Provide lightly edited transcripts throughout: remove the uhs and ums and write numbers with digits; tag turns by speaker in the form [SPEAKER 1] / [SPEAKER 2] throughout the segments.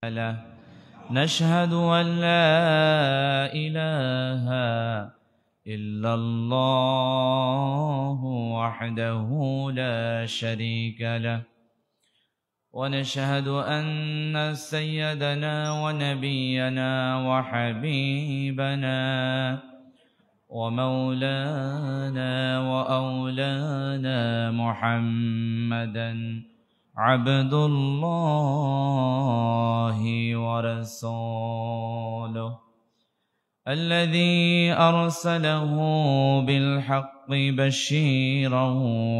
[SPEAKER 1] له نشهد أن لا إله إلا الله وحده لا شريك له ونشهد أن سيدنا ونبينا وحبيبنا ومولانا وأولانا محمدا عبد الله ورسوله الذي أرسله بالحق بشيرا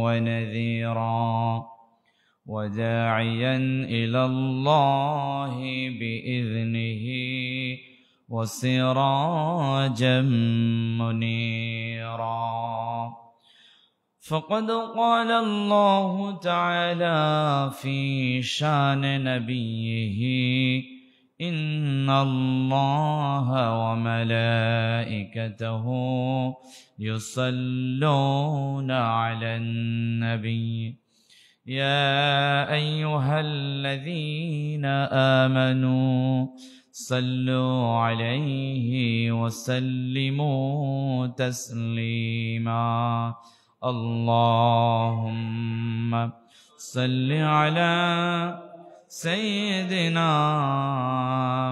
[SPEAKER 1] ونذيرا وداعيا إلى الله بإذنه وسراجا منيرا فقد قال الله تعالى في شان نبيه إن الله وملائكته يصلون على النبي يا أيها الذين آمنوا صلوا عليه وسلموا تسليما اللهم صل على سيدنا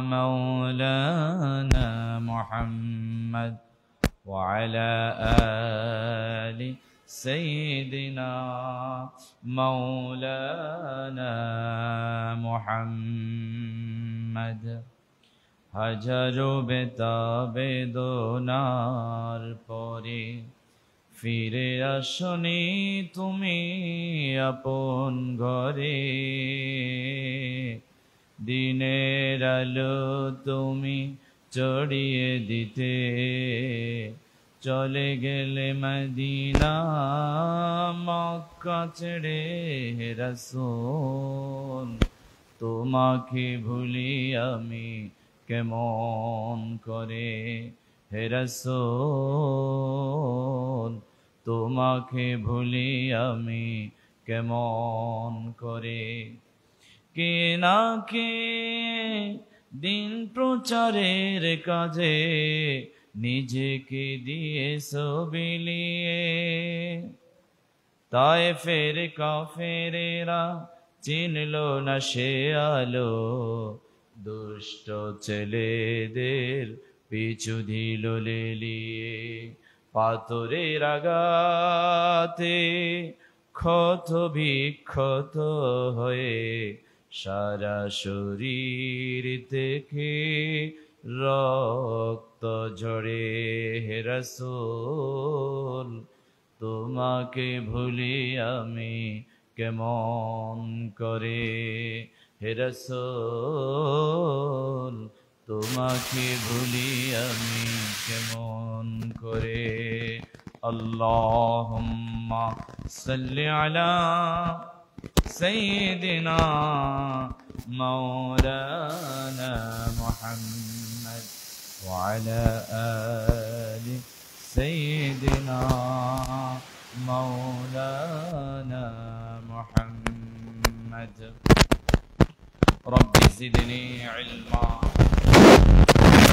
[SPEAKER 1] مولانا محمد وعلى آل سيدنا مولانا محمد হাজারো বেদনার পরে ফিরে আসনি তুমি আপন ঘরে দিনের আলো তুমি ছড়িয়ে দিতে চলে গেলে মদিনা মক্কা ছেড়ে রাসূল তোমাকে ভুলি আমি কেমন করে হে রাসূল তোমাকে ভুলি আমি কেমন করে কে না কে দিন প্রচারের কাজে নিজেকে দিয়েছো বিলিয়ে তায়েফের কাফেরেরা চিনলো না সে আলো দুষ্ট ছেলেদের পিছু দিল লেলিয়ে পাথরের আঘাতে ক্ষত বিক্ষত হয়ে সারা শরীর থেকে রক্ত ঝরে হে রাসূল তোমাকে ভুলি আমি কেমন করে হে রাসূল তোমাকে ভুলি আমি কেমন করে আল্লাহুম্মা সাল্লি আলা সাইয়্যিদিনা মাওলানা মুহাম্মদ ওয়া আলা আলি সাইয়্যিদিনা মাওলানা মুহাম্মদ رب زدني علما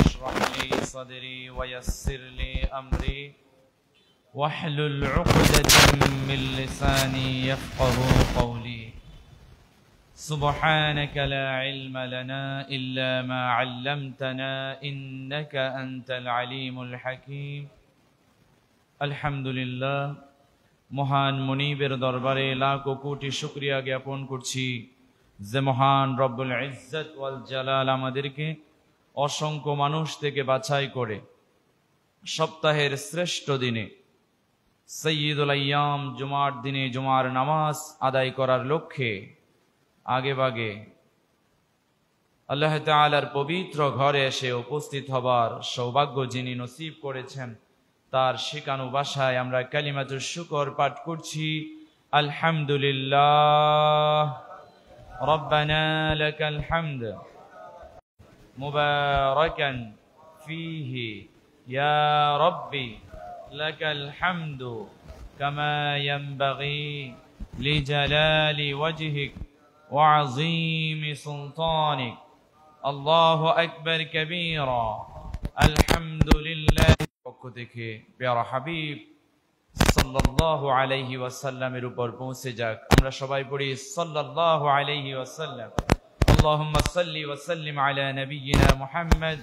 [SPEAKER 1] اشرح لي صدري ويسر لي أمري واحلل عقدة من لساني يفقه قولي سبحانك لا علم لنا إلا ما علمتنا إنك أنت العليم الحكيم الحمد لله মহান মুনিবের দরবারে লাখ কোটি শুকরিয়া জ্ঞাপন করছি যে মহান রব্বুল ইজ্জত ওয়াল জালাল আমাদেরকে অসংখ্য মানুষ থেকে বাছাই করে সপ্তাহের শ্রেষ্ঠ দিনে সাইয়্যিদুল আইয়াম জুমার দিনে জুমার নামাজ আদায় করার লক্ষ্যে আগেভাগে আল্লাহ তাআলার পবিত্র ঘরে এসে উপস্থিত হবার সৌভাগ্য যিনি নসিব করেছেন তার শিখানো ভাষায় আমরা কালিমাতুশ শুকর পাঠ করছি আলহামদুলিল্লাহ ربنا لك الحمد مباركا فيه يا ربي لك الحمد كما ينبغي لجلال وجهك وعظيم سلطانك আল্লাহু আকবার কাবীরা আলহামদুলিল্লাহ। পক্ষ থেকে প্রিয় হাবিব সাল্লাল্লাহু আলাইহি ওয়াসাল্লামের উপর পৌঁছে যাক। আমরা সবাই পড়ি সাল্লাল্লাহু আলাইহি ওয়াসাল্লাম। اللهم صل وسلم على نبينا محمد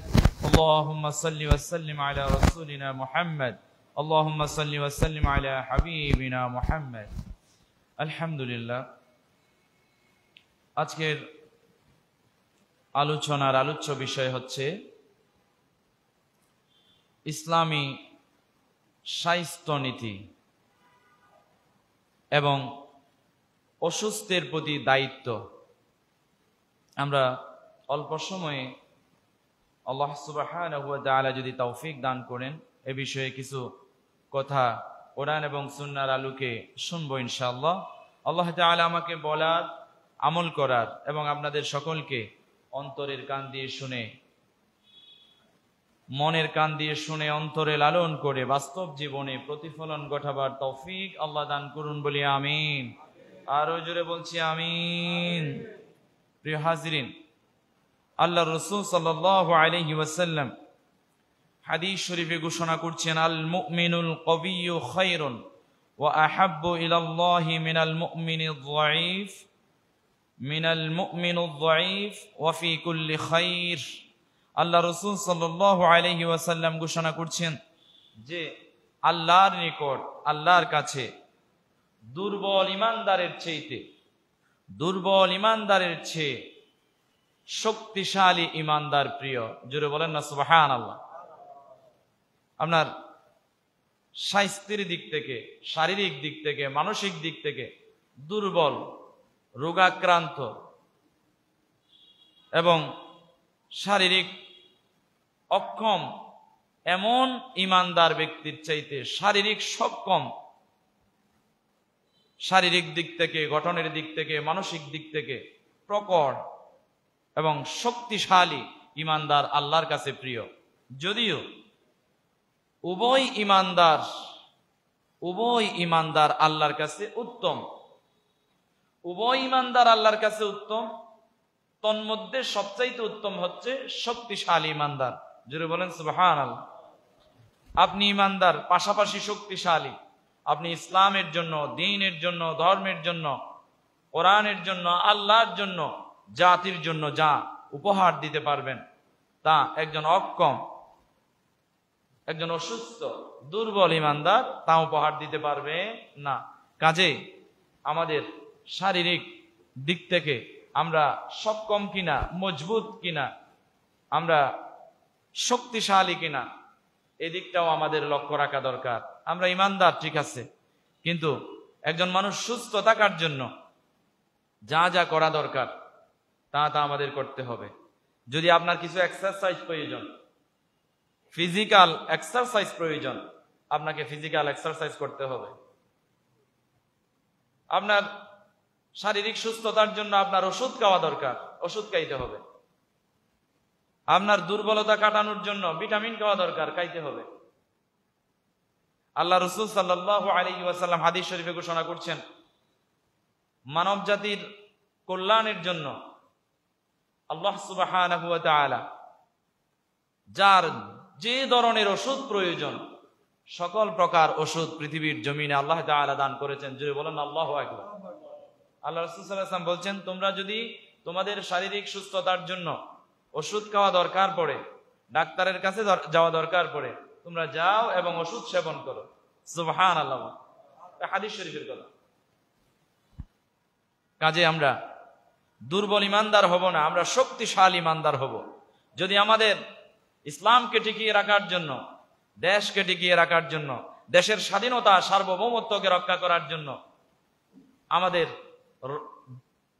[SPEAKER 1] اللهم صل وسلم على رسولنا محمد اللهم صل وسلم على حبيبنا محمد। আলহামদুলিল্লাহ, আজকের আলোচনার আলোচ্য বিষয় হচ্ছে ইসলামী স্বাস্থ্য নীতি এবং অসুস্থের প্রতি দায়িত্ব। আমরা অল্প সময়ে আল্লাহ সুবহানাহু ওয়া তাআলা যদি তৌফিক দান করেন এ বিষয়ে কিছু কথা কোরআন এবং সুন্নাহর আলোকে শুনবো ইনশাআল্লাহ। আল্লাহ তাআলা আমাকে বলার, আমল করার এবং আপনাদের সকলকে অন্তরের কান দিয়ে শুনে, মনের কান দিয়ে শুনে, অন্তরে লালন করে বাস্তব জীবনে প্রতিফলন ঘটাবার তৌফিক আল্লাহ দান করুন বলি আমিন। আরো জোরে বলছি আমিন। প্রিয় হাজিরিন, আল্লাহ রাসূল সাল্লাল্লাহু আলাইহি ওয়াসাল্লাম হাদিস শরীফে ঘোষণা করছেন, আল মুমিনুল কবিয়্যু খায়রুন ওয়া আহাব্বু ইলাল্লাহি মিনাল মুমিনিদ যায়ীফ মিনাল মুমিনিদ যায়ীফ ওয়া ফি কুল্লি খায়র। আল্লাহ রাসূল সাল্লাল্লাহু আলাইহি ওয়াসাল্লাম ঘোষণা করছেন যে আল্লাহর নিকট, আল্লাহর কাছে দুর্বল ইমানদারের চেয়ে শক্তিশালী ইমানদার প্রিয়। জোরে বলেন না সুবহানাল্লাহ। আপনার স্বাস্থ্যের দিক থেকে, শারীরিক দিক থেকে, মানসিক দিক থেকে দুর্বল, রোগাক্রান্ত এবং শারীরিক অক্ষম এমন ইমানদার ব্যক্তির চাইতে শারীরিক সক্ষম, শারীরিক দিক থেকে, গঠনের দিক থেকে, মানসিক দিক থেকে প্রকট এবং শক্তিশালী ইমানদার আল্লাহর কাছে প্রিয়। যদিও উভয় ইমানদার আল্লাহর কাছে উত্তম, তন্মধ্যে সবচাইতে উত্তম হচ্ছে শক্তিশালী ইমানদার। জোরে বলেন সুবহানাল্লাহ। আপনি ইমানদার, পাশাপাশি শক্তিশালী। আপনি ইসলামের জন্য, দ্বীনের জন্য, ধর্মের জন্য, কোরআনের জন্য, আল্লাহর জন্য, জাতির জন্য যা উপহার দিতে পারবেন তা একজন অক্ষম, একজন অসুস্থ, দুর্বল ইমানদার তা উপহার দিতে পারবে না। কাজেই আমাদের শারীরিক দিক থেকে আমরা সক্ষম কিনা, মজবুত কিনা, আমরা শক্তিশালী কিনা, এদিকটাও আমাদের লক্ষ্য রাখা দরকার। আমরা ইমানদার ঠিক আছে, কিন্তু একজন মানুষ সুস্থ থাকার জন্য যা যা করা দরকার তা আমাদের করতে হবে। যদি আপনার কিছু এক্সারসাইজ প্রয়োজন, ফিজিক্যাল এক্সারসাইজ প্রয়োজন, আপনাকে ফিজিক্যাল এক্সারসাইজ করতে হবে। আপনার শারীরিক সুস্থতার জন্য আপনার ওষুধ খাওয়া দরকার, ওষুধ খাইতে হবে। আপনার দুর্বলতা কাটানোর জন্য ভিটামিন খাওয়া দরকার, খাইতে হবে। আল্লাহ রাসূল সাল্লাল্লাহু আলাইহি ওয়াসাল্লাম হাদিস শরীফে ঘোষণা করছেন, মানব জাতির কল্যাণের জন্য আল্লাহ সুবহানাহু ওয়া তাআলা যার যে ধরনের ওষুধ প্রয়োজন, সকল প্রকার ওষুধ পৃথিবীর জমিনে আল্লাহ তাআলা দান করেছেন। জোরে বলেন আল্লাহু আকবার। আল্লাহ রাসূল সাল্লাল্লাহু আলাইহি ওয়াসাল্লাম বলছেন, তোমরা যদি তোমাদের শারীরিক সুস্থতার জন্য ওষুধ খাওয়া দরকার পড়ে, ডাক্তারের কাছে যাওয়া দরকার পড়ে, তোমরা যাও এবং ওষুধ সেবন করো। সুবহানাল্লাহ, হাদিস শরীফের কথা। কাজে আমরা দুর্বল ইমানদার হব না, আমরা শক্তিশালী ইমানদার হব। যদি আমাদের ইসলামকে টিকিয়ে রাখার জন্য, দেশকে টিকিয়ে রাখার জন্য, দেশের স্বাধীনতা, সার্বভৌমত্বকে রক্ষা করার জন্য আমাদের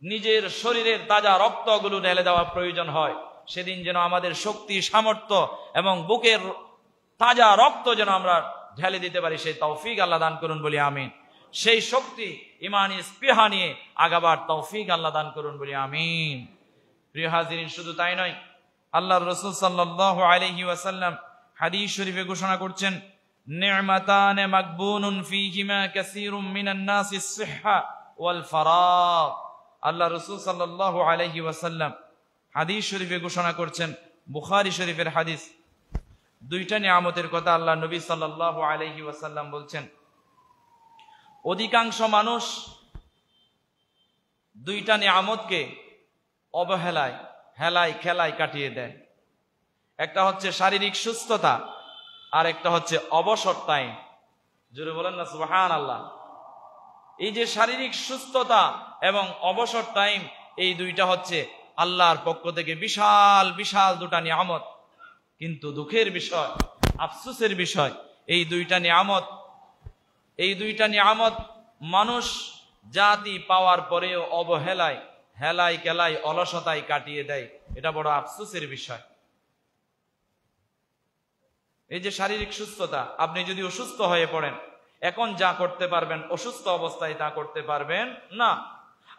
[SPEAKER 1] নিজের শরীরের তাজা রক্তগুলো ঢেলে দেওয়া প্রয়োজন হয়, সেদিন যেন আমাদের শক্তি, সামর্থ্য এবং বুকের তাজা রক্ত যেন আমরা ঢেলে দিতে পারি, সেই তৌফিক আল্লাহ দান করুন বলি আমিন। সেই শক্তি, ইমানি স্পৃহা নিয়ে আগাবার তৌফিক আল্লাহ দান করুন বলি আমিন। প্রিয় হাজিরিন, শুধু তাই নয়, আল্লাহর রাসূল সাল্লাল্লাহু আলাইহি ওয়াসাল্লাম হাদিস শরীফে ঘোষণা করছেন, নি'মাতানে মাকবুনুন ফীহিমা কাসীরুম মিনান নাসিস সিহহা ওয়াল ফারাগ। আল্লাহ রাসূল সাল্লাল্লাহু আলাইহি ওয়াসাল্লাম হাদিস শরীফে ঘোষণা করছেন, বুখারী শরীফের হাদিস। দুইটা নিয়ামতের কথা আল্লাহ নবী সাল্লাল্লাহু আলাইহি ওয়াসাল্লাম বলছেন, অধিকাংশ মানুষ দুইটা নিয়ামতকে অবহেলায়, হেলায় খেলায় কাটিয়ে দেয়। একটা হচ্ছে শারীরিক সুস্থতা, আর একটা হচ্ছে অবসর টাইম। জোরে বলেন না সুবহানাল্লাহ। এই যে শারীরিক সুস্থতা এবং অবসর টাইম, এই দুইটা হচ্ছে আল্লাহর পক্ষ থেকে বিশাল বিশাল দুটা নিয়ামত। কিন্তু দুঃখের বিষয়, আফসোসের বিষয়, এই দুইটা নিয়ামত মানুষ জাতি পাওয়ার পরেও অবহেলায়, হেলায় খেলায়, অলসতায় কাটিয়ে দেয়। এটা বড় আফসোসের বিষয়। এই যে শারীরিক সুস্থতা, আপনি যদি অসুস্থ হয়ে পড়েন, এখন যা করতে পারবেন অসুস্থ অবস্থায় তা করতে পারবেন না।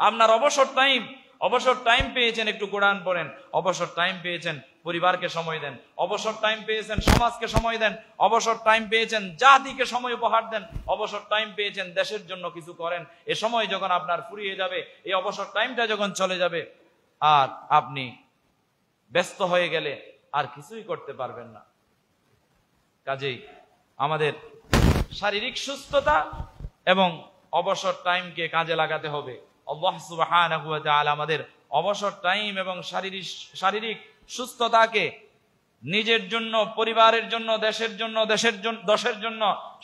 [SPEAKER 1] আপনার অবসর টাইম পেয়েছেন, একটু কোরআন পড়েন। অবসর টাইম পেয়েছেন, পরিবারকে সময় দেন। অবসর টাইম পেয়েছেন, সমাজকে সময় দেন। অবসর টাইম পেয়েছেন, জাতিকে সময় উপহার দেন। অবসর টাইম পেয়েছেন, দেশের জন্য কিছু করেন। এ সময় যখন আপনার ফুরিয়ে যাবে, এই অবসর টাইমটা যখন চলে যাবে, আর আপনি ব্যস্ত হয়ে গেলে আর কিছুই করতে পারবেন না। কাজেই আমাদের শারীরিক সুস্থতা এবং অবসর টাইমকে কাজে লাগাতে হবে। আল্লাহ সুবহানাহু ওয়া তাআলা আমাদের অবসর টাইম এবং শারীরিক সুস্থতাকে নিজের জন্য, পরিবারের জন্য, দেশের জন্য,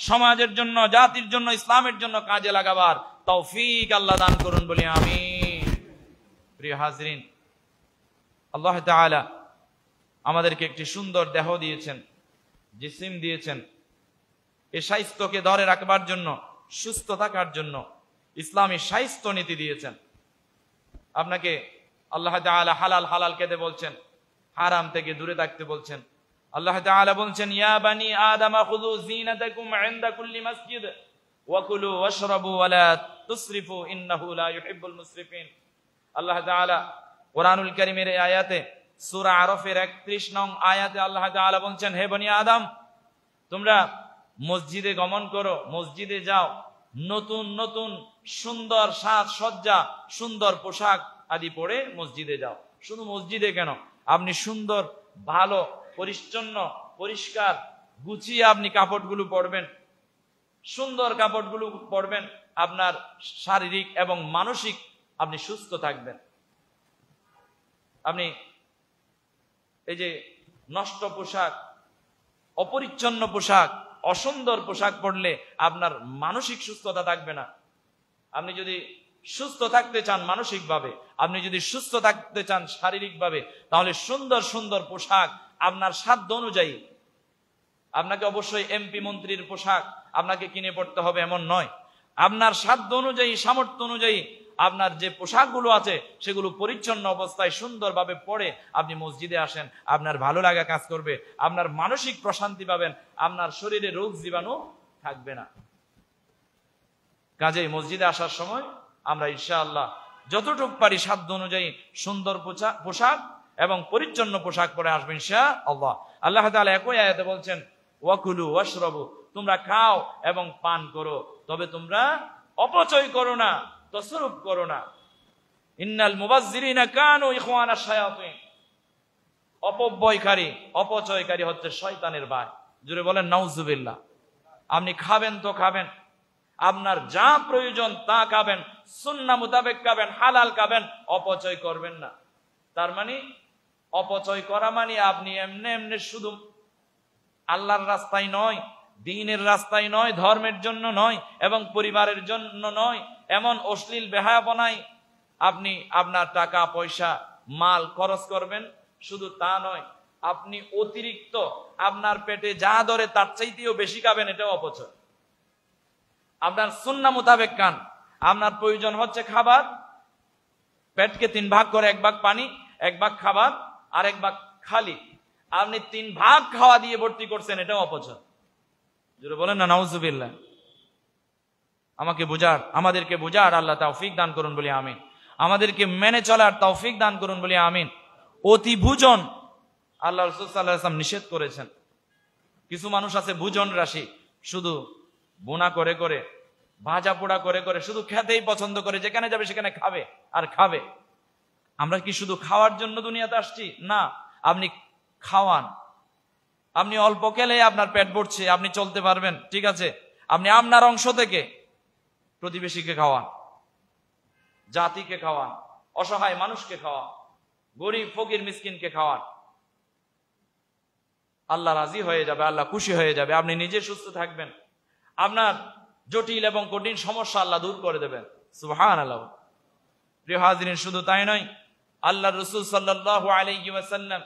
[SPEAKER 1] সমাজের জন্য, জাতির জন্য, ইসলামের জন্য কাজে লাগাবার তৌফিক আল্লাহ দান করুন বলি আমিন। প্রিয় হাজরিন, আল্লাহ তাআলা আমাদেরকে একটি সুন্দর দেহ দিয়েছেন, জিসিম দিয়েছেন। এই স্বাস্থ্যকে ধরে রাখবার জন্য, সুস্থ থাকার জন্য ইসলামী স্বাস্থ্য নীতি দিয়েছেন। আপনাকে আল্লাহ তাআলা হালাল খেতে বলছেন, হারাম থেকে দূরে থাকতে বলছেন। আল্লাহ তাআলা বলছেন, ইয়া বানি আদম খুযু যিনাতাকুম ইনদা কুল্লি মাসজিদ ওয়া কুলু ওয়াশরাবু ওয়া লা তুসরিফু ইন্নাহু লা ইউহিব্বুল মুসরিফিন। আল্লাহ তাআলা কোরআনুল কারীমের এই আয়াতে, সূরা আরাফের 31 নং আয়াতে আল্লাহ তাআলা বলছেন, হে বনি আদম, তোমরা মসজিদে গমন করো, মসজিদে যাও, নতুন নতুন সুন্দর সাজসজ্জা, সুন্দর পোশাক আদি পরে মসজিদে যাও। শুধু মসজিদে কেন, আপনি সুন্দর, ভালো, পরিচ্ছন্ন, পরিষ্কার, গুছিয়ে আপনি কাপড়গুলো পরবেন, সুন্দর কাপড়গুলো পরবেন। আপনার শারীরিক এবং মানসিক আপনি সুস্থ থাকবেন। আপনি এই যে নষ্ট পোশাক, অপরিচ্ছন্ন পোশাক, অসুন্দর পোশাক পরলে আপনার মানসিক সুস্থতা থাকবে না। আপনি যদি সুস্থ থাকতে চান মানসিকভাবে, আপনি যদি সুস্থ থাকতে চান শারীরিকভাবে, তাহলে সুন্দর সুন্দর পোশাক আপনার সাধ্য অনুযায়ী, আপনাকে অবশ্যই এমপি মন্ত্রীর পোশাক আপনাকে কিনে পড়তে হবে এমন নয়। আপনার সাধ্য অনুযায়ী, সামর্থ্য অনুযায়ী আপনার যে পোশাকগুলো আছে সেগুলো পরিচ্ছন্ন অবস্থায় সুন্দরভাবে পরে আপনি মসজিদে আসেন। আপনার ভালো লাগা কাজ করবে, আপনার মানসিক প্রশান্তি পাবেন, আপনার শরীরে রোগ জীবাণু থাকবে না। কাজেই মসজিদে আসার সময় আমরা ইনশাআল্লাহ যতটুকু পারি সাধ্য অনুযায়ী সুন্দর পোশাক এবং পরিচ্ছন্ন পোশাক পরে আসবেন ইনশাআল্লাহ। আল্লাহ তাআলা একই আয়াতে বলছেন, ওয়াকুলু ওয়াশরাবু, তোমরা খাও এবং পান করো, তবে তোমরা অপচয় করো না, তসরুফ করো না। ইন্নাল মুবাজ্জিরিনা কানু ইখওয়ানাশ শায়াতিন, অপচয়কারী হচ্ছে শয়তানের ভাই। জোরে বলেন নাউজুবিল্লাহ। আপনি খাবেন তো খাবেন, আপনার যা প্রয়োজন তা খাবেন, সুন্নাহ মোতাবেক খাবেন, হালাল খাবেন, অপচয় করবেন না। তার মানে অপচয় করা মানে আপনি এমনি এমনি শুধু আল্লাহর রাস্তায় নয়, দ্বীনের রাস্তায় নয়, ধর্মের জন্য নয় এবং পরিবারের জন্য নয়, এমন অশ্লীল বেহায়াপনায় আপনি আপনার টাকা পয়সা মাল খরচ করবেন। শুধু তা নয়, আপনি অতিরিক্ত আপনার পেটে যা ধরে তার চাইতেও বেশি খাবেন, এটাও অপচয়। আপনার সুন্নাহ মোতাবেক খান। আপনার প্রয়োজন হচ্ছে খাবার, পেটকে 3 ভাগ করে, 1 ভাগ পানি, 1 ভাগ খাবার আর 1 ভাগ খালি। আপনি 3 ভাগ খাওয়া দিয়ে ভর্তি করছেন, এটাও অপচয়। জোরে বলেন না নাউজুবিল্লাহ। আমাদেরকে বুঝার আল্লাহ তৌফিক দান করুন বলি আমিন। আমাদেরকে মেনে চলার তৌফিক দান করুন বলি আমিন। অতি ভোজন আল্লাহ রাসূল সাল্লাল্লাহু আলাইহি ওয়াসাল্লাম নিষেধ করেছেন। কিছু মানুষ আছে ভোজন রাশি, শুধু বোনা করে করে, ভাজা পোড়া করে করে শুধু খেতেই পছন্দ করে, যেখানে যাবে সেখানে খাবে আর খাবে। আমরা কি শুধু খাওয়ার জন্য দুনিয়াতে আসছি? না, আপনি খাওয়ান, আপনি অল্প খেলে আপনার পেট ভরছে, আপনি চলতে পারবেন, ঠিক আছে, আপনি আপনার অংশ থেকে প্রতিবেশীকে খাওয়ান, জাতিকে খাওয়ান, অসহায় মানুষকে খাওয়ান, গরিব ফকির মিসকিনকে খাওয়ান। আল্লাহ রাজি হয়ে যাবে, আল্লাহ খুশি হয়ে যাবে, আপনি নিজে সুস্থ থাকবেন, আপনার জটিল এবং কঠিন সমস্যা আল্লাহ দূর করে দেবেন। সুবহানাল্লাহ। প্রিয় হাজিরিন, শুধু তাই নয়, আল্লাহ রাসূল সাল্লাল্লাহু আলাইহি ওয়াসাল্লাম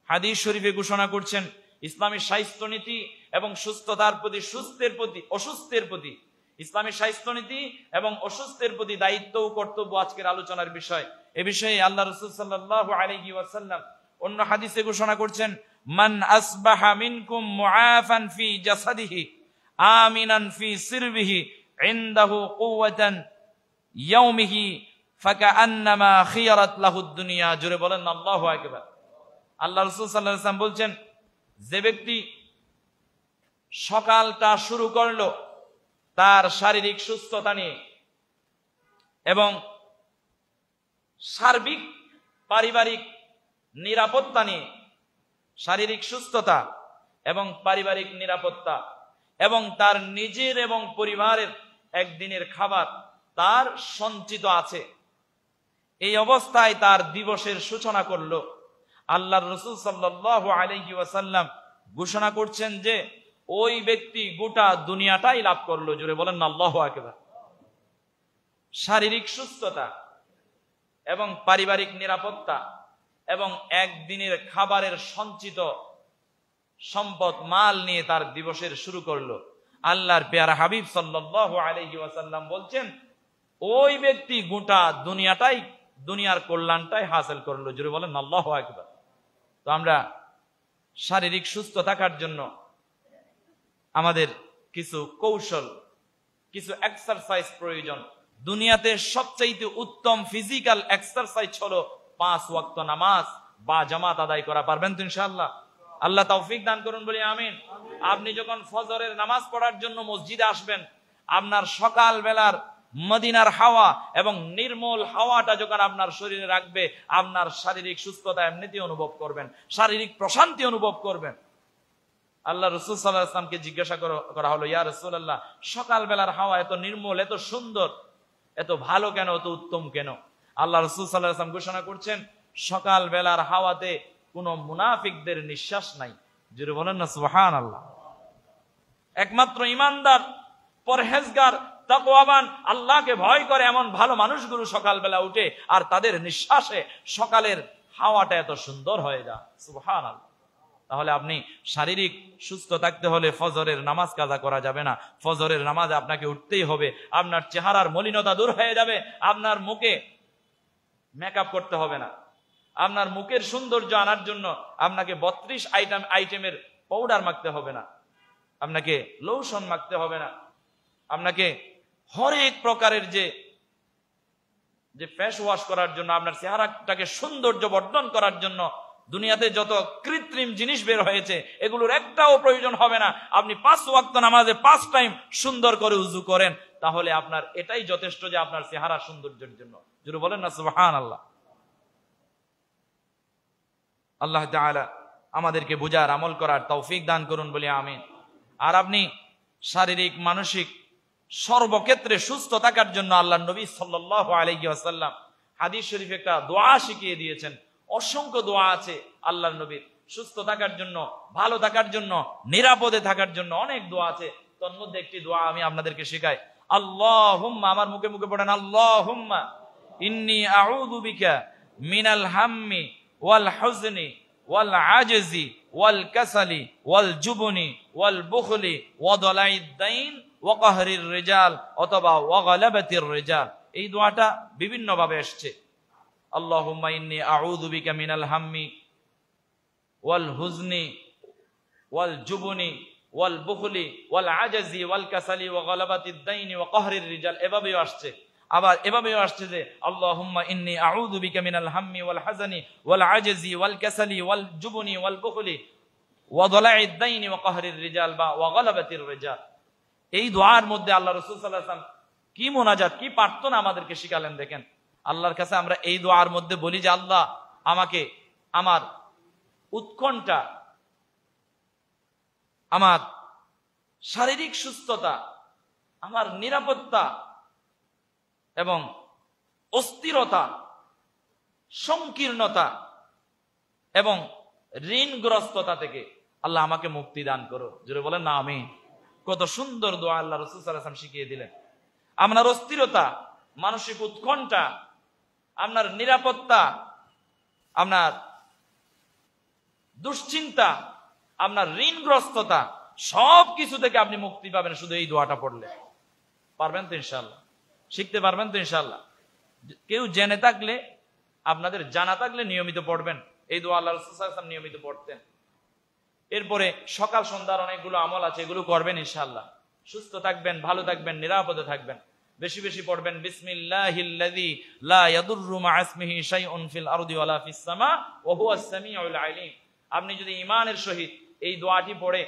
[SPEAKER 1] হাদিস শরীফে ঘোষণা করছেন, ইসলামী স্বাস্থ্য নীতি এবং সুস্থতার প্রতি, অসুস্থের প্রতি, ইসলামী স্বাস্থ্য নীতি এবং অসুস্থের প্রতি দায়িত্ব ও কর্তব্য আজকের আলোচনার বিষয়। এ বিষয়ে আল্লাহ রাসূল সাল্লাল্লাহু আলাইহি ওয়াসাল্লাম অন্য হাদিসে ঘোষণা করছেন, মান আসবাহা মিনকুম মুআফান ফি জাসাদিহি আমিনান ফি সিরবিহি ইনদাহু কুওয়াতান ইয়াউমিহি ফাকাআন্নামা খিয়ারাত লাহুদ দুনিয়া। জোরে বলেন আল্লাহু আকবার। আল্লাহ রাসূল সাল্লাল্লাহু আলাইহি ওয়াসাল্লাম বলছেন, যে ব্যক্তি সকালটা শুরু করলো তার শারীরিক সুস্থতা নিয়ে এবং সার্বিক পারিবারিক নিরাপত্তা নিয়ে, শারীরিক সুস্থতা এবং পারিবারিক নিরাপত্তা এবং তার নিজের এবং পরিবারের একদিনের খাবার তার সঞ্চিত আছে, এই অবস্থায় তার দিবসের সূচনা করলো। আল্লাহর রাসূল সাল্লাল্লাহু আলাইহি ওয়াসাল্লাম ঘোষণা করছেন যে ওই ব্যক্তি গোটা দুনিয়াটাই লাভ করলো। জোরে বলেন আল্লাহু আকবার। শারীরিক সুস্থতা এবং পারিবারিক নিরাপত্তা এবং একদিনের খাবারের সঞ্চিত সম্পদ মাল নিয়ে তার দিবসের শুরু করলো। আল্লাহর পেয়ারা হাবিব সাল্লাল্লাহু আলাইহি ওয়াসাল্লাম বলছেন, ওই ব্যক্তি গোটা দুনিয়াটাই, দুনিয়ার কল্যাণটাই হাসিল করলো। জোরে বলেন আল্লাহু আকবার। তো আমরা শারীরিক সুস্থ থাকার জন্য আমাদের কিছু কৌশল, কিছু এক্সারসাইজ প্রয়োজন। দুনিয়াতে সবচাইতে উত্তম ফিজিক্যাল এক্সারসাইজ হলো 5 ওয়াক্ত নামাজ বা জামাত আদায় করা। পারবেন তো ইনশাআল্লাহ? আল্লাহ তৌফিক দান করুন, বলি আমিন। আপনি যখন ফজরের নামাজ পড়ার জন্য মসজিদে আসবেন, আপনার সকাল বেলার মদিনার হাওয়া এবং নির্মল হাওয়াটা যখন আপনার শরীরে রাখবে, আপনার শারীরিক সুস্থতা এমনিতেই অনুভব করবেন, শারীরিক প্রশান্তি অনুভব করবেন। আল্লাহ রাসূল সাল্লাল্লাহু আলাইহি ওয়াসাল্লামকে জিজ্ঞাসা করা হলো, ইয়া রাসূলুল্লাহ, সকাল বেলার হাওয়া এত নির্মল, এত সুন্দর, এত ভালো কেন, এত উত্তম কেন? আল্লাহ রাসূল সাল্লাল্লাহু আলাইহি ওয়াসাল্লাম ঘোষণা করছেন, সকাল বেলার হাওয়াতে কোনো মুনাফিকদের নিঃশ্বাস নাই। জোরে বলেন না সুবহানাল্লাহ। একমাত্র ঈমানদার, পরহেজগার, তাকওয়াবান, আল্লাহকে ভয় করে এমন ভালো মানুষগুলো সকালবেলা উঠে আর তাদের নিঃশ্বাসে সকালের হাওয়াটা এত সুন্দর হয়ে যায়। সুবহানাল্লাহ। তাহলে আপনি শারীরিক সুস্থ থাকতে হলে ফজরের নামাজ কাজা করা যাবে না। ফজরের নামাজে আপনাকে উঠতেই হবে। আপনার চেহারার মলিনতা দূর হয়ে যাবে, আপনার মুখে মেকআপ করতে হবে না, আপনার মুখের সৌন্দর্য আনার জন্য আপনাকে 32 আইটেমের পাউডার মাখতে হবে না, আপনাকে লোশন মাখতে হবে না, আপনাকে হরেক প্রকারের যে ফেস ওয়াশ করার জন্য, আপনার চেহারাটাকে সৌন্দর্য বর্ধন করার জন্য দুনিয়াতে যত কৃত্রিম জিনিস বের হয়েছে এগুলোর একটাও প্রয়োজন হবে না। আপনি 5 ওয়াক্ত নামাজে 5 টাইম সুন্দর করে উযু করেন, তাহলে আপনার এটাই যথেষ্ট যে আপনার চেহারা সৌন্দর্যের জন্য। জোরে বলেন না সুবহানাল্লাহ। আল্লাহ তাআলা আমাদেরকে বুঝার, আমল করার তৌফিক দান করুন, বলি আমিন। আর আপনি শারীরিক, মানসিক সর্বক্ষেত্রে সুস্থ থাকার জন্য আল্লাহর নবী সাল্লাল্লাহু আলাইহি ওয়াসাল্লাম হাদিস শরীফে একটা দোয়া শিখিয়ে দিয়েছেন। অসংখ্য দোয়া আছে আল্লাহর নবীর সুস্থ থাকার জন্য, ভালো থাকার জন্য, নিরাপদে থাকার জন্য অনেক দোয়া আছে। তোর মধ্যে একটি দোয়া আমি আপনাদেরকে শেখাই। আল্লাহুম্মা, আমার মুখে মুখে পড়েন, আল্লাহুম্মা ইন্নী আউযু বিকা মিনাল হাম্মি ওয়াল হুজনি ওয়াল আজজি ওয়াল কাসালি ওয়াল জুবনি ওয়াল বুখলি ওয়া দালাইদ দাইন ওয়া কাহরির রিজাল অথবা ওয়া গালাবাতির রিজাল। এই দোয়াটা বিভিন্ন ভাবে আসছে। আল্লাহুম্মা ইন্নী আউযু বিকা মিনাল হাম্মি ওয়াল হুজনি ওয়াল জুবনি ওয়াল বুখলি ওয়াল আজজি ওয়াল কাসালি ওয়া গালাবাতিদ দাইন ওয়া কাহরির রিজাল। এভাবেও আসছে। আবার এভাবেও আসছে যে আল্লাহুম্মা ইন্নী আউযু বিকা মিনাল হাম্মি ওয়াল হাযানি ওয়াল আজজি ওয়াল কাসালি ওয়াল জুবনি ওয়াল বুখলি ওয়া দালাইদ দাইন ওয়া কাহরির রিজাল বা ওয়া গালাবাতির রিজাল। এই দোয়ার মধ্যে আল্লাহ রাসূল সাল্লাল্লাহু আলাইহি ওয়াসাল্লাম কি মুনাজাত, কি প্রার্থনা আমাদেরকে শিখালেন দেখেন। আল্লাহর কাছে আমরা এই দোয়ার মধ্যে বলি যে আল্লাহ আমাকে আমার উৎকণ্ঠা, আমার শারীরিক সুস্থতা, আমার নিরাপত্তা এবং অস্থিরতা, সংকীর্ণতা এবং ঋণগ্রস্ততা থেকে আল্লাহ আমাকে মুক্তি দান করো। জোরে বলেন না আমিন। কত সুন্দর দোয়া আল্লাহ রাসূল সাল্লাল্লাহু আলাইহি ওয়াসাল্লাম শিখিয়ে দিলেন। আপনার অস্থিরতা, মানসিক উৎকণ্ঠা, আপনার নিরাপত্তা, আপনার দুশ্চিন্তা, আপনার ঋণগ্রস্ততা, সব কিছু থেকে আপনি মুক্তি পাবেন শুধু এই দোয়াটা পড়লে। পারবেন তো ইনশাআল্লাহ? শিখতে পারবেন তো ইনশাআল্লাহ? কেউ জেনে থাকলে, আপনাদের জানা থাকলে নিয়মিত পড়বেন। এই দোয়া আল্লাহ রাসূল সাল্লাল্লাহু আলাইহি ওয়াসাল্লাম নিয়মিত পড়তেন। এরপরে সকাল সন্ধ্যার অনেকগুলো আমল আছে, এগুলো করবেন ইনশাআল্লাহ। সুস্থ থাকবেন, ভালো থাকবেন, নিরাপদে থাকবেন। বেশি বেশি পড়বেন বিসমিল্লাহিল্লাযী লা ইয়াদুররু মা ইসমিহি শাইউন ফিল আরদি ওয়ালা ফিস সামা ওয়া হুয়াস সামিউল আলিম। আপনি যদি ঈমানের সহিত এই দোয়াটি পড়ে,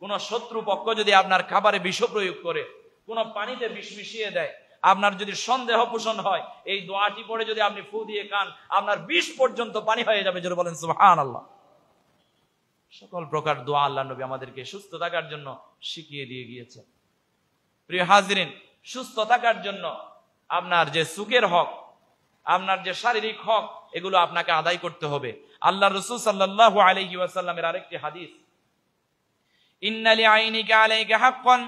[SPEAKER 1] কোন শত্রু পক্ষ যদি আপনার খাবারে বিষ প্রয়োগ করে, কোন পানিতে বিষ মিশিয়ে দেয়, আপনার যদি সন্দেহ পোষণ হয়, এই দোয়াটি পড়ে যদি আপনি ফু দিয়ে খান, আপনার বিষ পর্যন্ত পানি হয়ে যাবে। জোরে বলেন সুবহানাল্লাহ। সকল প্রকার দোয়া আল্লাহ নবী আমাদেরকে সুস্থ থাকার জন্য শিখিয়ে দিয়ে গিয়েছে। প্রিয় হাজিরিন, সুস্থ থাকার জন্য আপনার যে সুখের হক, আপনার যে শারীরিক হক, এগুলো আপনাকে আদায় করতে হবে। আল্লাহ রাসূল সাল্লাল্লাহু আলাইহি ওয়াসাল্লামের আরেকটি হাদিস, ইন্না লিআইনিকা আলাইকা হাক্কান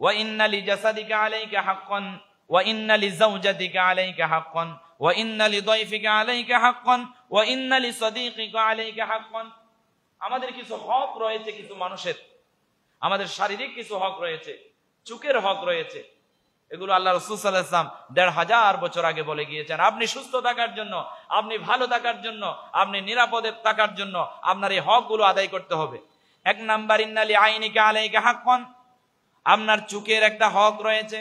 [SPEAKER 1] ওয়া ইন্না লিজাসাদিকা আলাইকা হাক্কান ওয়া ইন্না লিজাওজাতিকা আলাইকা হাক্কান ওয়া ইন্না লিদাইফিকা আলাইকা হাক্কান ওয়া ইন্না লিসাদীকিকা আলাইকা হাক্কান। আমাদের কিছু হক রয়েছে, কিছু মানুষের, আমাদের শারীরিক কিছু হক রয়েছে, চোখের হক রয়েছে। এগুলো আল্লাহ রাসূল সাল্লাল্লাহু আলাইহি ওয়াসাল্লাম ১৫০০ বছর আগে বলে গিয়েছেন। আপনি সুস্থ থাকার জন্য, আপনি ভালো থাকার জন্য, আপনি নিরাপদে থাকার জন্য আপনার এই হকগুলো আদায় করতে হবে। এক নাম্বার, ইন্না লিআইনিকা আলাইকা হাক্কান। আপনার চোখের একটা হক রয়েছে।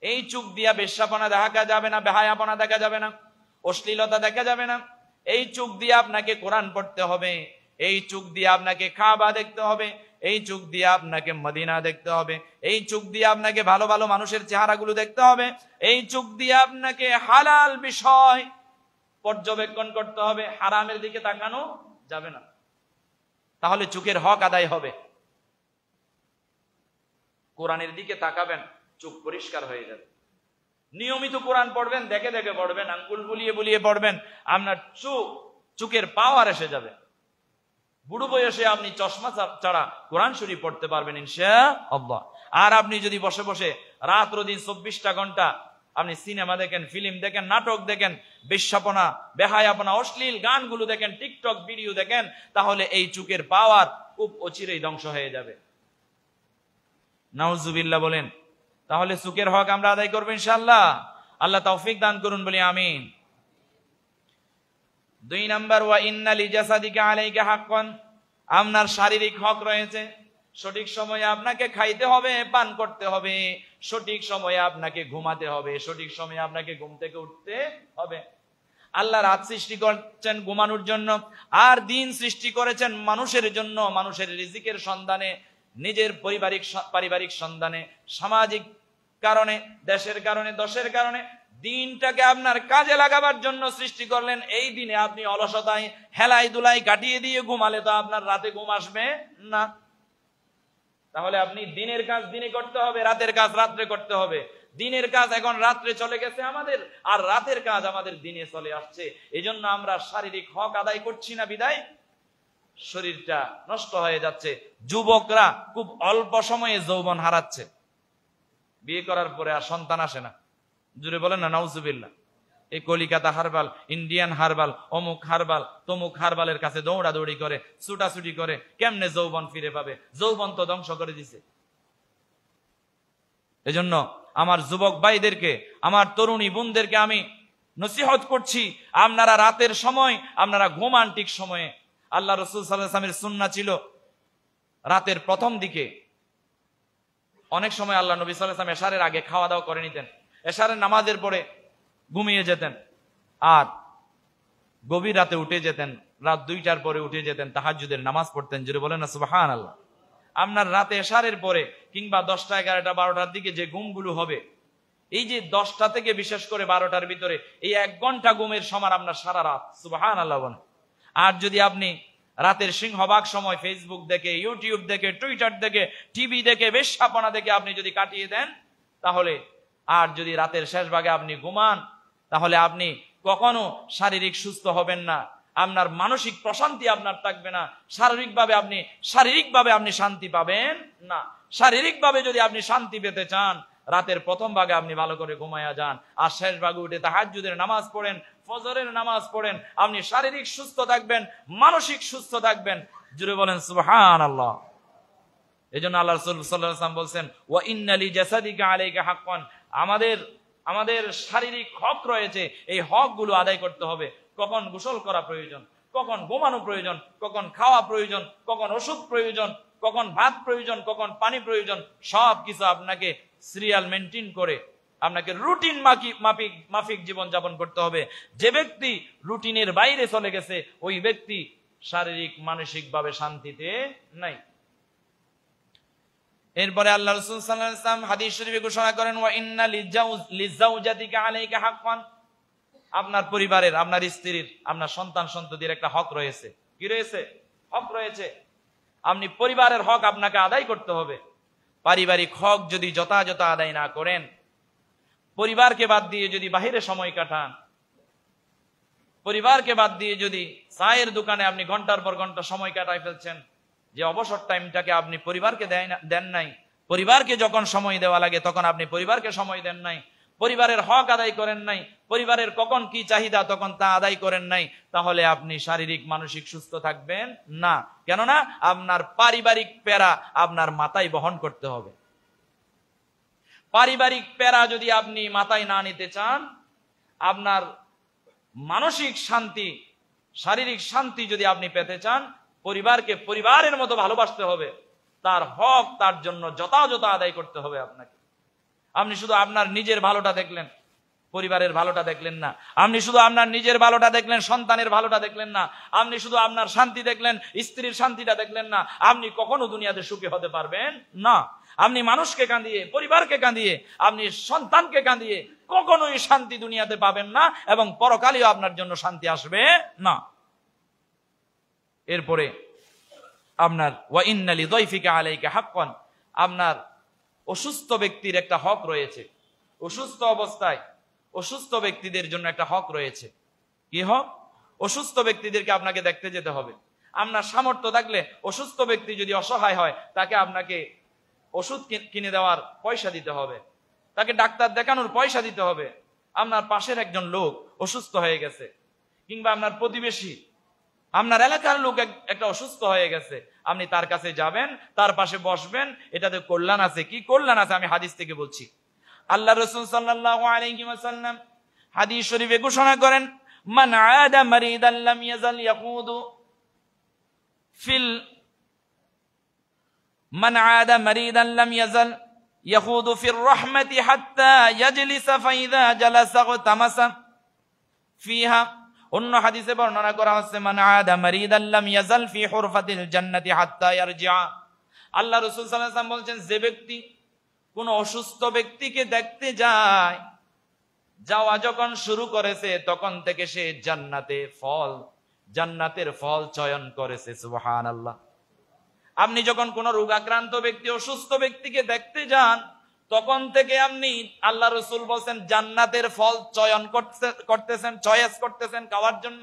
[SPEAKER 1] এই চোখ দিয়া বেশ্যাপনা দেখা যাবে না, বেহায়াপনা দেখা যাবে না, অশ্লীলতা দেখা যাবে না। এই চোখ দিয়ে আপনাকে কোরআন পড়তে হবে। এই চোখ দিয়ে আপনাকে কাবা দেখতে হবে। এই চোখ দিয়ে আপনাকে মদিনা দেখতে হবে। এই চোখ দিয়ে আপনাকে ভালো ভালো মানুষের চেহারাগুলো দেখতে হবে। এই চোখ দিয়ে আপনাকে হালাল বিষয় পর্যবেক্ষণ করতে হবে, হারামের দিকে তাকানো যাবে না। তাহলে চোখের হক আদায় হবে। কোরআনের দিকে তাকাবেন, চোখ পরিষ্কার হয়ে যাবে। নিয়মিত কোরআন পড়বেন, দেখে দেখে পড়বেন, আঙ্গুল বুলিয়ে বুলিয়ে পড়বেন, আপনার চোখের পাওয়ার এসে যাবে। বুড়ো বয়সে আপনি চশমা ছাড়া কোরআন শরীফ পড়তে পারবেন ইনশাআল্লাহ। আর আপনি যদি বসে বসে রাত দিন ২৪টা ঘন্টা আপনি সিনেমা দেখেন, ফিল্ম দেখেন, নাটক দেখেন, বেশ্যাপনা, বেহায়াপনা, অশ্লীল গানগুলো দেখেন, টিকটক ভিডিও দেখেন, তাহলে এই চোখের পাওয়ার খুব অচিরেই ধ্বংস হয়ে যাবে। নাউজুবিল্লাহ বলেন। তাহলে চোখের হক আমরা আদায় করবো ইনশাআল্লাহ। আল্লাহ তৌফিক দান করুন বলি আমিন। ২ নাম্বার, ওয়া ইন্না লিজাসাদিকা আলাইকা হাক্কান। আপনার শারীরিক হক রয়েছে। সঠিক সময়ে আপনাকে খাইতে হবে, পান করতে হবে, সঠিক সময়ে আপনাকে ঘুমাতে হবে, সঠিক সময়ে আপনাকে ঘুম থেকে উঠতে হবে। আল্লাহ রাত সৃষ্টি করেছেন ঘুমানোর জন্য, আর দিন সৃষ্টি করেছেন মানুষের জন্য, মানুষের রিজিকের সন্ধানে, নিজের পারিবারিক সন্ধানে, সামাজিক কারণে, দেশের কারণে, দশের কারণে। দিনটাকে আপনার কাজে লাগাবার জন্য সৃষ্টি করলেন। এই দিনে আপনি অলসতায় হেলাই দুলাই কাটিয়ে দিয়ে ঘুমালে তো আপনার রাতে ঘুম আসবে না। তাহলে আপনি দিনের কাজ দিনে করতে হবে, রাতের কাজ রাত্রে করতে হবে। দিনের কাজ এখন রাত্রে চলে গেছে আমাদের, আর রাতের কাজ আমাদের দিনে চলে আসছে। এই জন্য আমরা শারীরিক হক আদায় করছি না, বিদায় শরীরটা নষ্ট হয়ে যাচ্ছে। যুবকরা খুব অল্প সময়ে যৌবন হারাচ্ছে, বিয়ে করার পরে আর সন্তান আসে না। জুড়ে বলেন না নাউজুবিল্লাহ। এই কলিকাতা হারবাল, ইন্ডিয়ান হারবাল, অমুক হারবাল, তমুক হারবালের কাছে দৌড়াদৌড়ি করে, ছুটাছুটি করে, কেমনে যৌবন ফিরে পাবে? যৌবন তো ধ্বংস করে দিছে। এজন্য আমার যুবক ভাইদেরকে, আমার তরুণী বোনদেরকে আমি নসিহত করছি, আপনারা রাতের সময় আপনারা ঘুমান ঠিক সময়ে। আল্লাহ রাসূল সাল্লাল্লাহু আলাইহি ওয়াসাল্লামের সুন্নাহ ছিল রাতের প্রথম দিকে, অনেক সময় আল্লাহ নবী সাল্লাল্লাহু আলাইহি ওয়াসাল্লাম এশারের আগে খাওয়া দাওয়া করে নিতেন, এশারের নামাজের পরে ঘুমিয়ে যেতেন, আর গভীর রাতে উঠে যেতেন, রাত ২টার পরে উঠে যেতেন, তাহাজ্জুদের নামাজ পড়তেন। জোরে বলেন না সুবহানাল্লাহ। আপনার রাতে এশারের পরে কিংবা ১০টা, ১১টা, ১২টার দিকে যে ঘুমগুলো হবে, এই যে 10টা থেকে বিশেষ করে 12টার ভিতরে এই 1 ঘন্টা ঘুমের সমান আপনার সারা রাত, সুবহানাল্লাহ বলেন। আর যদি আপনি রাতের সিংহভাগ সময় ফেসবুক দেখে, ইউটিউব দেখে, টুইটার দেখে, টিভি দেখে, বেশ্যাপনা দেখে আপনি যদি কাটিয়ে দেন, তাহলে আর যদি রাতের শেষ ভাগে আপনি ঘুমান, তাহলে আপনি কখনো শারীরিক সুস্থ হবেন না, আপনার মানসিক প্রশান্তি আপনার থাকবে না, শারীরিকভাবে আপনি শান্তি পাবেন না। শারীরিকভাবে যদি আপনি শান্তি পেতে চান, রাতের প্রথম ভাগে আপনি ভালো করে ঘুমায়া যান, আর শেষ ভাগে উঠে তাহাজ্জুদের নামাজ পড়েন, ফজরের নামাজ পড়েন। আপনি শারীরিক সুস্থ থাকবেন, মানসিক সুস্থ থাকবেন। জুড়ে বলেন সুবহানাল্লাহ। এজন্য আল্লাহ রাসূল সাল্লাল্লাহু আলাইহি ওয়াসাল্লাম বলছেন, ওয়া ইন্না লি জাসাদিকা আলাইকা হাক্কান, আমাদের শারীরিক হক রয়েছে, এই হকগুলো আদায় করতে হবে। কখন গোসল করা প্রয়োজন, কখন ঘুমানো প্রয়োজন, কখন খাওয়া প্রয়োজন, কখন ওষুধ প্রয়োজন, কখন ভাত প্রয়োজন, কখন পানি প্রয়োজন, সবকিছু আপনাকে সিরিয়াল মেনটেন করে আপনাকে রুটিন মাফিক জীবন যাপন করতে হবে। যে ব্যক্তি রুটিনের বাইরে চলে গেছে, ওই ব্যক্তি শারীরিক মানসিক ভাবে শান্তিতে নাই। এরপরে আল্লাহ রাসূল সাল্লাল্লাহু আলাইহি ওয়াসাল্লাম হাদিস শরীফে ঘোষণা করেন, ওয়া ইন্না লিজাওজাতিকা আলাইকা হাক্কান, আপনার পরিবারের, আপনার স্ত্রীর, আপনার সন্তান সন্ততির একটা হক রয়েছে। কি রয়েছে? হক রয়েছে। আপনি পরিবারের হক আপনাকে আদায় করতে হবে। পারিবারিক হক যদি যথাযথ আদায় না করেন, পরিবারকে বাদ দিয়ে যদি বাহিরে সময় কাটান, পরিবারকে বাদ দিয়ে যদি চায়ের দোকানে আপনি ঘন্টার পর ঘন্টা সময় কাটায় ফেলছেন, যে অবসর টাইমটাকে আপনি পরিবারকে দেন নাই, পরিবারকে যখন সময় দেওয়া লাগে তখন আপনি পরিবারকে সময় দেন নাই, পরিবারের হক আদায় করেন নাই, পরিবারের কখন কি চাহিদা তখন তা আদায় করেন নাই, তাহলে আপনি শারীরিক মানসিক সুস্থ থাকবেন না। কেননা আপনার পারিবারিক প্যারা আপনার মাথায় বহন করতে হবে। পারিবারিক প্যারা যদি আপনি মাথায় না নিতে চান, আপনার মানসিক শান্তি, শারীরিক শান্তি যদি আপনি পেতে চান, পরিবারকে পরিবারের মতো ভালোবাসতে হবে, তার হক তার জন্য যথাযথ আদায় করতে হবে আপনাকে। আপনি শুধু আপনার নিজের ভালোটা দেখলেন, পরিবারের ভালোটা দেখলেন না। আপনি শুধু আপনার নিজের ভালোটা দেখলেন, সন্তানের ভালোটা দেখলেন না। আপনি শুধু আপনার শান্তি দেখলেন, স্ত্রীর শান্তিটা দেখলেন না। আপনি কখনো দুনিয়াতে সুখী হতে পারবেন না। আপনি মানুষকে কাঁদিয়ে, পরিবারকে কাঁদিয়ে, আপনি সন্তানকে কাঁদিয়ে কখনোই শান্তি দুনিয়াতে পাবেন না, এবং পরকালেও আপনার জন্য শান্তি আসবে না। এরপরে আপনার ওয়া ইন্না লিযাইফিকা আলাইকা হাক্কান, আপনার অসুস্থ ব্যক্তির একটা হক রয়েছে। অসুস্থ অবস্থায় অসুস্থ ব্যক্তিদের জন্য একটা হক রয়েছে। কি হক? অসুস্থ ব্যক্তিদেরকে আপনাকে দেখতে যেতে হবে। আপনার সামর্থ্য থাকলে অসুস্থ ব্যক্তি যদি অসহায় হয়, তাকে আপনাকে ওষুধ কিনে দেওয়ার পয়সা দিতে হবে, তাকে ডাক্তার দেখানোর পয়সা দিতে হবে। আপনার পাশের একজন লোক অসুস্থ হয়ে গেছে, কিংবা আপনার প্রতিবেশী, আপনার এলাকার লোক একটা অসুস্থ হয়ে গেছে, আপনি তার কাছে যাবেন, তার পাশে বসবেন। এটাতে কল্যাণ আছে। কি কল্যাণ আছে? আমি হাদিস থেকে বলছি। আল্লাহ রাসূল সাল্লাল্লাহু আলাইহি ওয়াসাল্লাম হাদিস শরীফে ঘোষণা করেন, মান আদা মারিদান লাম ইয়াজাল ইয়াকুদু ফিল মান আদা মারিদান লাম ইয়াজাল ইয়াকুদু ফির রাহমাতি হাত্তা ইয়াজলিসা ফাইদা জালাসা তামাসা ফিহা। অন্য হাদিসে বর্ণনা করা হচ্ছে, মান আদা মারিদান লাম ইয়াজাল ফি হুরফাতিল জান্নাতি হাত্তা ইয়ারজিআ। আল্লাহ রাসূল সাল্লাল্লাহু আলাইহি ওয়াসাল্লাম বলছেন, যে ব্যক্তি কোন অসুস্থ ব্যক্তিকে দেখতে যায়, যাওয়া যখন শুরু করেছে তখন থেকে সে জান্নাতের ফল চয়ন করেছে। সুবহানাল্লাহ। আপনি যখন কোন রোগাক্রান্ত ব্যক্তি, অসুস্থ ব্যক্তিকে দেখতে যান, তখন থেকে আপনি, আল্লাহ রাসূল বলেন, জান্নাতের ফল চয়ন করতেছেন, চয়েস করতেছেন খাওয়ার জন্য।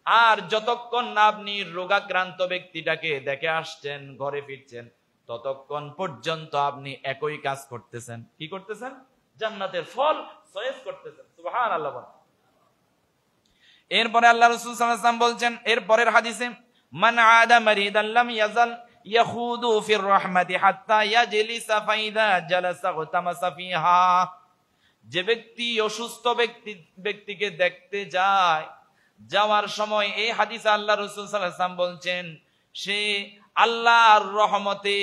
[SPEAKER 1] আর যতক্ষণ না আপনি রোগাক্রান্ত ব্যক্তিটাকে দেখে আসছেন, ঘরে ফিরছেন, ততক্ষণ পর্যন্ত আপনি একই কাজ করতেছেন। কি করতেছেন? জান্নাতের ফল চয়েস করতেছেন। সুবহানাল্লাহ। এরপরে আল্লাহ রাসূল সাল্লাল্লাহু আলাইহি ওয়াসাল্লাম বলছেন, এরপরের হাদিসে, মান আদা মারিদান লাম ইয়াজাল ইয়াখুদু ফির রাহমাতি হাত্তা ইয়াজলিসা ফাইদা জালাসা তামাসা ফিহা। যে ব্যক্তি অসুস্থ ব্যক্তিকে দেখতে যায়, যাওয়ার সময়, এই হাদিসে আল্লাহ রাসূল সাল্লাল্লাহু আলাইহি ওয়াসাল্লাম বলছেন, সে আল্লাহর রহমতে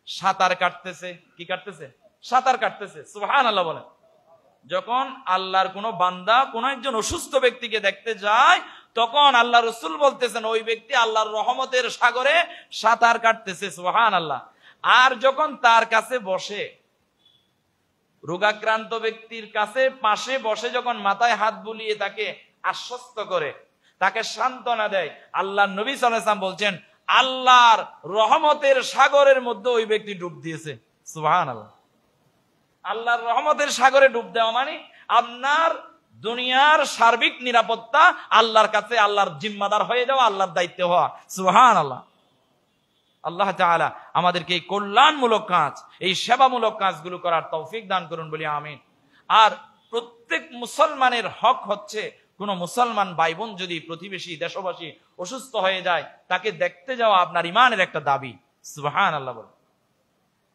[SPEAKER 1] সাঁতার কাটতেছে। কি কাটতেছে? সাঁতার কাটতেছে। সুবহানাল্লাহ বলেন। যখন আল্লাহর কোন বান্দা কোন একজন অসুস্থ ব্যক্তিকে দেখতে যায়, তখন আল্লাহ রাসূল বলতেছেন, ওই ব্যক্তি আল্লাহর রহমতের সাগরে সাঁতার কাটতেছে। সুবহানাল্লাহ। আর যখন তার কাছে বসে, রোগাক্রান্ত ব্যক্তির কাছে পাশে বসে যখন মাথায় হাত বুলিয়ে তাকে আশ্বস্ত করে, তাকে সান্ত্বনা দেয়, আল্লাহর নবী সাল্লাল্লাহু আলাইহি ওয়াসাল্লাম বলছেন আল্লাহর রহমতের সাগরের মধ্যে ওই ব্যক্তি ডুব দিয়েছে। সুবহানাল্লাহ। আল্লাহর রহমতের সাগরে ডুব দেওয়া মানে আপনার দুনিয়ার সার্বিক নিরাপত্তা আল্লাহর কাছে আল্লাহর জিম্মাদার হয়ে যাওয়া, আল্লাহর দায়িত্ব হওয়া। সুবহানাল্লাহ। আল্লাহ তাআলা আমাদেরকে এই কল্যাণমূলক কাজ, এই সেবামূলক কাজগুলো করার তৌফিক দান করুন বলি আমিন। আর প্রত্যেক মুসলমানের হক হচ্ছে, কোন মুসলমান ভাই বোন যদি প্রতিবেশী দেশবাসী অসুস্থ হয়ে যায় তাকে দেখতে যাওয়া আপনার ইমানের একটা দাবি। সুবহানাল্লাহ বলেন।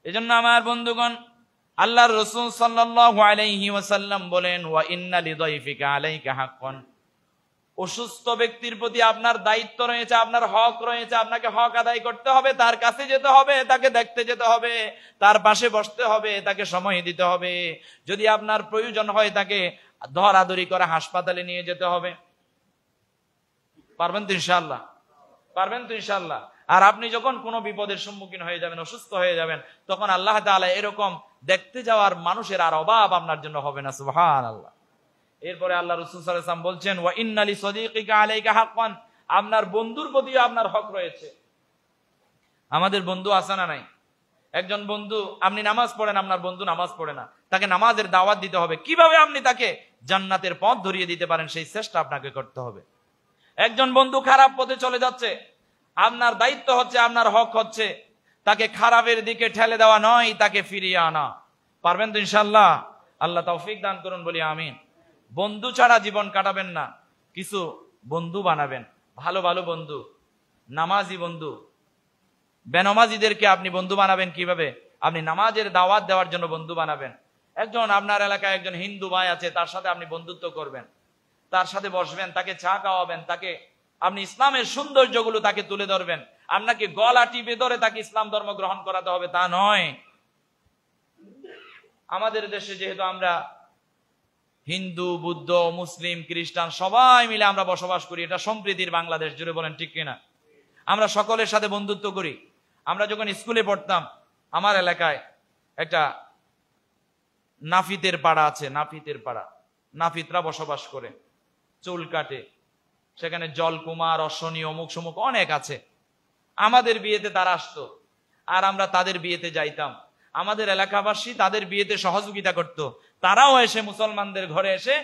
[SPEAKER 1] এজন্য আমার বন্ধুগণ, আল্লাহর রাসূল সাল্লাল্লাহু আলাইহি ওয়াসাল্লাম বলেন, ওয়া ইন্না লিযাইফিকা আলাইকা হাক্কান, অসুস্থ ব্যক্তির প্রতি আপনার দায়িত্ব রয়েছে, আপনার হক রয়েছে, আপনাকে হক আদায় করতে হবে, তার কাছে যেতে হবে, তাকে দেখতে যেতে হবে, তার পাশে বসতে হবে, তাকে সময় দিতে হবে, যদি আপনার প্রয়োজন হয় তাকে ধরাধরি করে হাসপাতালে নিয়ে যেতে হবে। পারবেন তো ইনশাআল্লাহ? পারবেন তো ইনশাআল্লাহ? আর আপনি যখন কোনো বিপদের সম্মুখীন হয়ে যাবেন, অসুস্থ হয়ে যাবেন, তখন আল্লাহ তাআলা এরকম দেখতে যাওয়ার মানুষের আর অভাব আপনার জন্য হবে না। সুবহানাল্লাহ। এরপরে আল্লাহ রাসূল সাল্লাল্লাহু আলাইহি ওয়াসাল্লাম বলছেন, ওয়া ইন্না লিসাদিকিকা আলাইকা হাক্কান, আপনার বন্ধুর প্রতি আপনার হক রয়েছে। আমাদের বন্ধু আছে না নাই? একজন বন্ধু, আপনি নামাজ পড়েন, আপনার বন্ধু নামাজ পড়ে না, তাকে নামাজের দাওয়াত দিতে হবে। কিভাবে আপনি তাকে জান্নাতের পথ ধরিয়ে দিতে পারেন সেই চেষ্টা আপনাকে করতে হবে। একজন বন্ধু খারাপ পথে চলে যাচ্ছে, আপনার দায়িত্ব হচ্ছে, আপনার হক হচ্ছে তাকে খারাপের দিকে ঠেলে দেওয়া নয়, তাকে ফিরিয়ে আনা। পারবেন তো ইনশাআল্লাহ? আল্লাহ তৌফিক দান করুন বলি আমিন। বন্ধু ছাড়া জীবন কাটাবেন না, কিছু বন্ধু বানাবেন, ভালো ভালো বন্ধু, নামাজি বন্ধু। বেনামাজিদেরকে আপনি বন্ধু বানাবেন কিভাবে? আপনি নামাজের দাওয়াত দেওয়ার জন্য বন্ধু বানাবেন। একজন আপনার এলাকায় একজন হিন্দু ভাই আছে, তার সাথে আপনি বন্ধুত্ব করবেন, তার সাথে বসবেন, তাকে চা খাওয়াবেন, তাকে আপনি ইসলামের সৌন্দর্যগুলো তাকে তুলে ধরবেন। আপনাকে গলা টিপে ধরে তাকে ইসলাম ধর্ম গ্রহণ করাতে হবে তা নয়। আমাদের দেশে যেহেতু আমরা হিন্দু, বুদ্ধ, মুসলিম, খ্রিস্টান সবাই মিলে আমরা বসবাস করি, এটা সম্প্রীতির বাংলাদেশ, জুড়ে বলেন ঠিক কিনা? আমরা সকলের সাথে বন্ধুত্ব করি। আমরা যখন স্কুলে পড়তাম, আমার এলাকায় একটা নাফিতের পাড়া আছে, নাফিতের পাড়া, নাফিতরা বসবাস করে, চুল কাটে, সেখানে জলকুমার, অশ্বনী, অমুক সমুক অনেক আছে। আমাদের বিয়েতে তারা আসতো আর আমরা তাদের বিয়েতে যাইতাম। আমাদের এলাকাবাসী তাদের বিয়েতে সহযোগিতা করত, তারাও এসে মুসলমানদের ঘরে এসে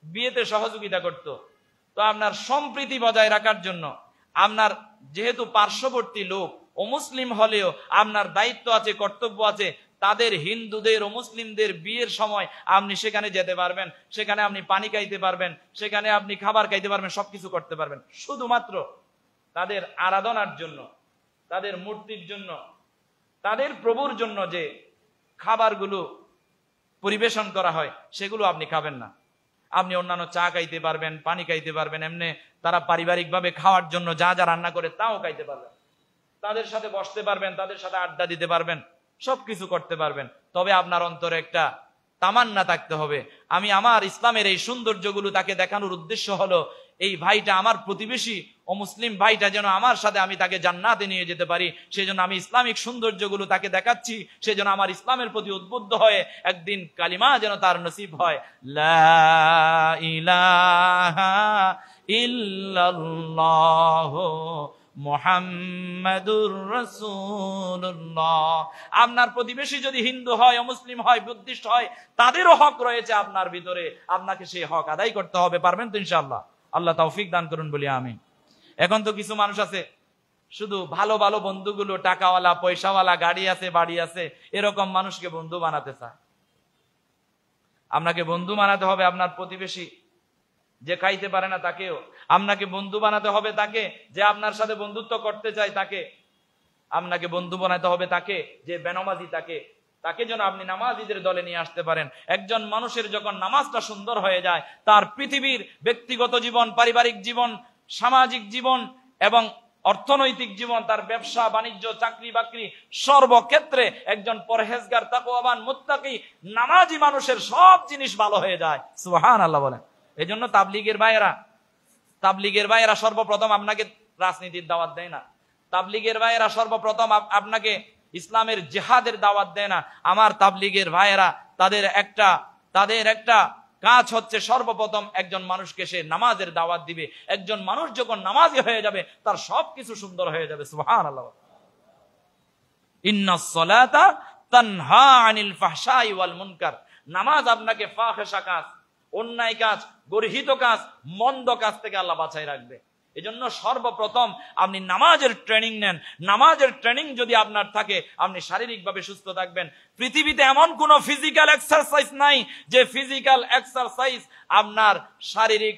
[SPEAKER 1] বিয়েতে সহযোগিতা করত। তো আপনার সম্প্রীতি বজায় রাখার জন্য আপনার যেহেতু পার্শ্ববর্তী লোক অমুসলিম হলেও আপনার দায়িত্ব আছে, কর্তব্য আছে, তাদের হিন্দুদের ও মুসলিমদের বিয়ের সময় আপনি সেখানে যেতে পারবেন, সেখানে আপনি পানি খাইতে পারবেন, সেখানে আপনি খাবার খাইতে পারবেন, সবকিছু করতে পারবেন, শুধুমাত্র তাদের আরাধনার জন্য, তাদের মূর্তির জন্য, তাদের প্রভুর জন্য যে খাবারগুলো পরিবেশন করা হয় সেগুলো আপনি খাবেন না। আপনি অন্যান্য চা খাইতে পারবেন, পানি খাইতে পারবেন, এমনি তারা পারিবারিকভাবে খাওয়ার জন্য যা যা রান্না করে তাও খাইতে পারবেন, তাদের সাথে বসতে পারবেন, তাদের সাথে আড্ডা দিতে পারবেন, সবকিছু করতে পারবেন। তবে আপনার অন্তরে একটা তামান্না থাকতে হবে, আমি আমার ইসলামের এই সৌন্দর্যগুলো তাকে দেখানোর উদ্দেশ্য হলো এই ভাইটা আমার প্রতিবেশী ও মুসলিম ভাইটা যেন আমার সাথে আমি তাকে জান্নাতে নিয়ে যেতে পারি, সেজন্য আমি ইসলামিক সৌন্দর্যগুলো তাকে দেখাচ্ছি, সেজন্য আমার ইসলামের প্রতি উদ্বুদ্ধ হয়ে একদিন কালিমা যেন তার নসিব হয়, লা ইলাহা ইল্লাল্লাহ মুহাম্মাদুর রাসূলুল্লাহ। আপনার প্রতিবেশী যদি হিন্দু হয়, মুসলিম হয়, বুদ্ধিস্ট হয়, তাদেরও হক রয়েছে আপনার ভিতরে, আপনাকে সেই হক আদায় করতে হবে। পারবেন তো ইনশাআল্লাহ? আল্লাহ তৌফিক দান করুন বলি আমিন। এখন তো কিছু মানুষ আছে শুধু ভালো ভালো বন্ধুগুলো টাকাওয়ালা, পয়সাওয়ালা, গাড়ি আছে, বাড়ি আছে, এরকম মানুষকে বন্ধু বানাতে চায়। আপনাকে বন্ধু বানাতে হবে আপনার প্রতিবেশী যে খাইতে পারে না তাকেও, আপনাকে বন্ধু বানাতে হবে তাকে যে আপনার সাথে বন্ধুত্ব করতে চায়, তাকে আপনাকে বন্ধু বানাতে হবে তাকে যে বেনামাজি, তাকে যেন আপনি নামাজিদের দলে নিয়ে আসতে পারেন। একজন মানুষের যখন নামাজটা সুন্দর হয়ে যায়, তার পৃথিবীর ব্যক্তিগত জীবন, পারিবারিক জীবন, সামাজিক জীবন এবং অর্থনৈতিক জীবন, তার ব্যবসা বাণিজ্য, চাকরি বাকরি, সর্বক্ষেত্রে একজন পরহেজগার, তাকওয়াবান, মুত্তাকি, নামাজি মানুষের সব জিনিস ভালো হয়ে যায়। সুবহানাল্লাহ বলেন। এই জন্য তাবলিগের ভাইয়েরা সর্বপ্রথম আপনাকে রাজনীতির দাওয়াত দেয় না, তাবলিগের ভাইয়েরা সর্বপ্রথম আপনাকে ইসলামের জিহাদের দাওয়াত দেয় না। আমার তাবলিগের ভাইয়েরা তাদের একটা কাজ হচ্ছে সর্বপ্রথম একজন মানুষকে সে নামাজের দাওয়াত দিবে। একজন মানুষ যখন নামাজি হয়ে যাবে তার সবকিছু সুন্দর হয়ে যাবে। সুবহানাল্লাহ। ইন্নাস সালাতা তানহা আনিল ফাহশাই ওয়াল মুনকার। নামাজ আপনাকে ফাহিশা কাজ, অন্যায় কাজ, গর্হিত কাজ, মন্দ কাজ থেকে আল্লাহ বাঁচাই রাখবে। এজন্য সর্বপ্রথম আপনি নামাজের ট্রেনিং নেন। নামাজের ট্রেনিং যদি আপনার থাকে, আপনি শারীরিকভাবে সুস্থ থাকবেন। পৃথিবীতে এমন কোন ফিজিক্যাল এক্সারসাইজ নাই যে ফিজিক্যাল এক্সারসাইজ আপনার শারীরিক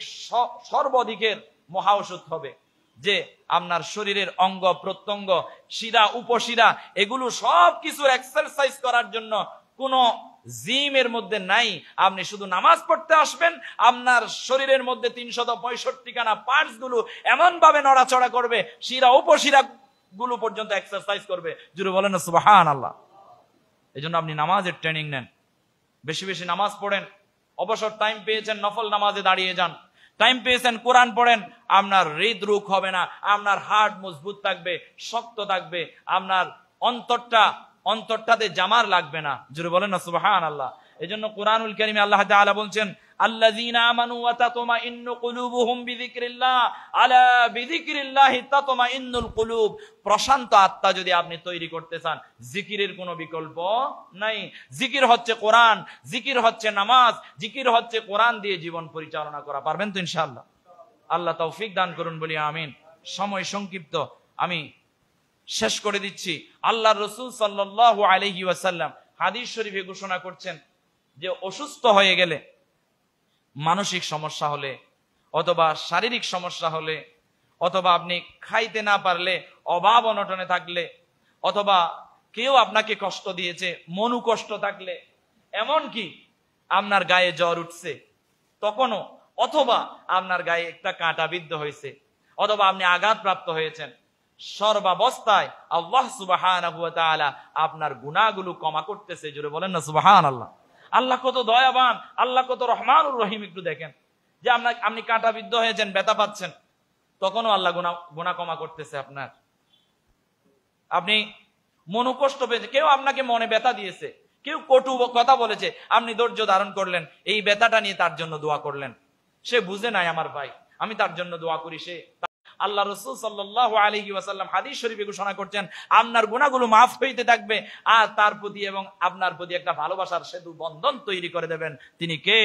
[SPEAKER 1] সর্বাধিকের মহা ওষুধ হবে। যে আপনার শরীরের অঙ্গ প্রত্যঙ্গ, শিরা উপশিরা, এগুলো সব কিছুর এক্সারসাইজ করার জন্য কোন জিমের মধ্যে নাই। আপনি শুধু নামাজ পড়তে আসবেন, আপনার শরীরের মধ্যে 365 খানা পার্টস গুলো এমন ভাবে নড়াচড়া করবে, শিরা উপশিরা গুলো পর্যন্ত এক্সারসাইজ করবে। জুড়ে বলেন সুবহানাল্লাহ। এজন্য আপনি নামাজের ট্রেনিং নেন, বেশি বেশি নামাজ পড়েন। অবসর টাইম পেয়েছেন নফল নামাজে দাঁড়িয়ে যান। টাইম পেয়েছেন কোরআন পড়েন। আপনার হৃদরোগ হবে না, আপনার হার্ট মজবুত থাকবে, শক্ত থাকবে, আপনার অন্তরটাতে জামার লাগবে না। জোরে বলেন না সুবহানাল্লাহ। এজন্য কোরআনুল কারীমে আল্লাহ তাআলা বলছেন, আল্লাযীনা আমানু ওয়া তাতমাইন্নু কুলুবুহুম বিযিকরিল্লাহ, আলা বিযিকরিল্লাহি তাতমাইন্নুল কুলুব। প্রশান্ত আত্মা যদি আপনি তৈরি করতে চান, জিকিরের কোনো বিকল্প নাই। জিকির হচ্ছে কোরআন, জিকির হচ্ছে নামাজ, জিকির হচ্ছে কোরআন দিয়ে জীবন পরিচালনা করা। পারবেন তো ইনশাআল্লাহ? আল্লাহ তৌফিক দান করুন বলি আমিন। সময় সংক্ষিপ্ত, আমি শেষ করে দিচ্ছি। আল্লাহর রাসূল সাল্লাল্লাহু আলাইহি ওয়াসাল্লাম হাদিস শরীফে ঘোষণা করছেন যে অসুস্থ হয়ে গেলে, মানসিক সমস্যা হলে, অথবা শারীরিক সমস্যা হলে, অথবা আপনি খাইতে না পারলে, অভাব অনটনে থাকলে, অথবা কেউ আপনাকে কষ্ট দিয়েছে, মনু কষ্ট থাকলে, এমন কি আপনার গায়ে জ্বর উঠছে তখনও, অথবা আপনার গায়ে একটা কাঁটা বিদ্ধ হয়েছে, অথবা আপনি আঘাতপ্রাপ্ত হয়েছেন, সর্বাবস্থায় আল্লাহ সুবহানাহু ওয়া তাআলা আপনার গুনাহগুলো ক্ষমা করতেছে। জোরে বলেন না সুবহানাল্লাহ। আল্লাহ কত দয়াবান, আল্লাহ কত রহমানুর রহিম। একটু দেখেন যে আপনি কাঁটা বিদ্ধ হয়েছেন, ব্যথা পাচ্ছেন, তখনও আল্লাহ গুনাহ ক্ষমা করতেছে আপনার। আপনি মনোকষ্ট পেয়েছে, কেউ আপনাকে মনে ব্যথা দিয়েছে, কেউ কটু কথা বলেছে, আপনি ধৈর্য ধারণ করলেন, এই ব্যথাটা নিয়ে তার জন্য দোয়া করলেন। সে বুঝে নাই আমার ভাই, আমি তার জন্য দোয়া করি। সে আল্লাহ রাসূল সাল্লাল্লাহু আলাইহি ওয়াসাল্লাম হাদিস শরীফে ঘোষণা করছেন, আপনার গুনাহগুলো মাফ হইতে থাকবে, আর তার প্রতি এবং আপনার প্রতি একটা ভালোবাসার সেতু বন্ধন তৈরি করে দেবেন। তিনি কে?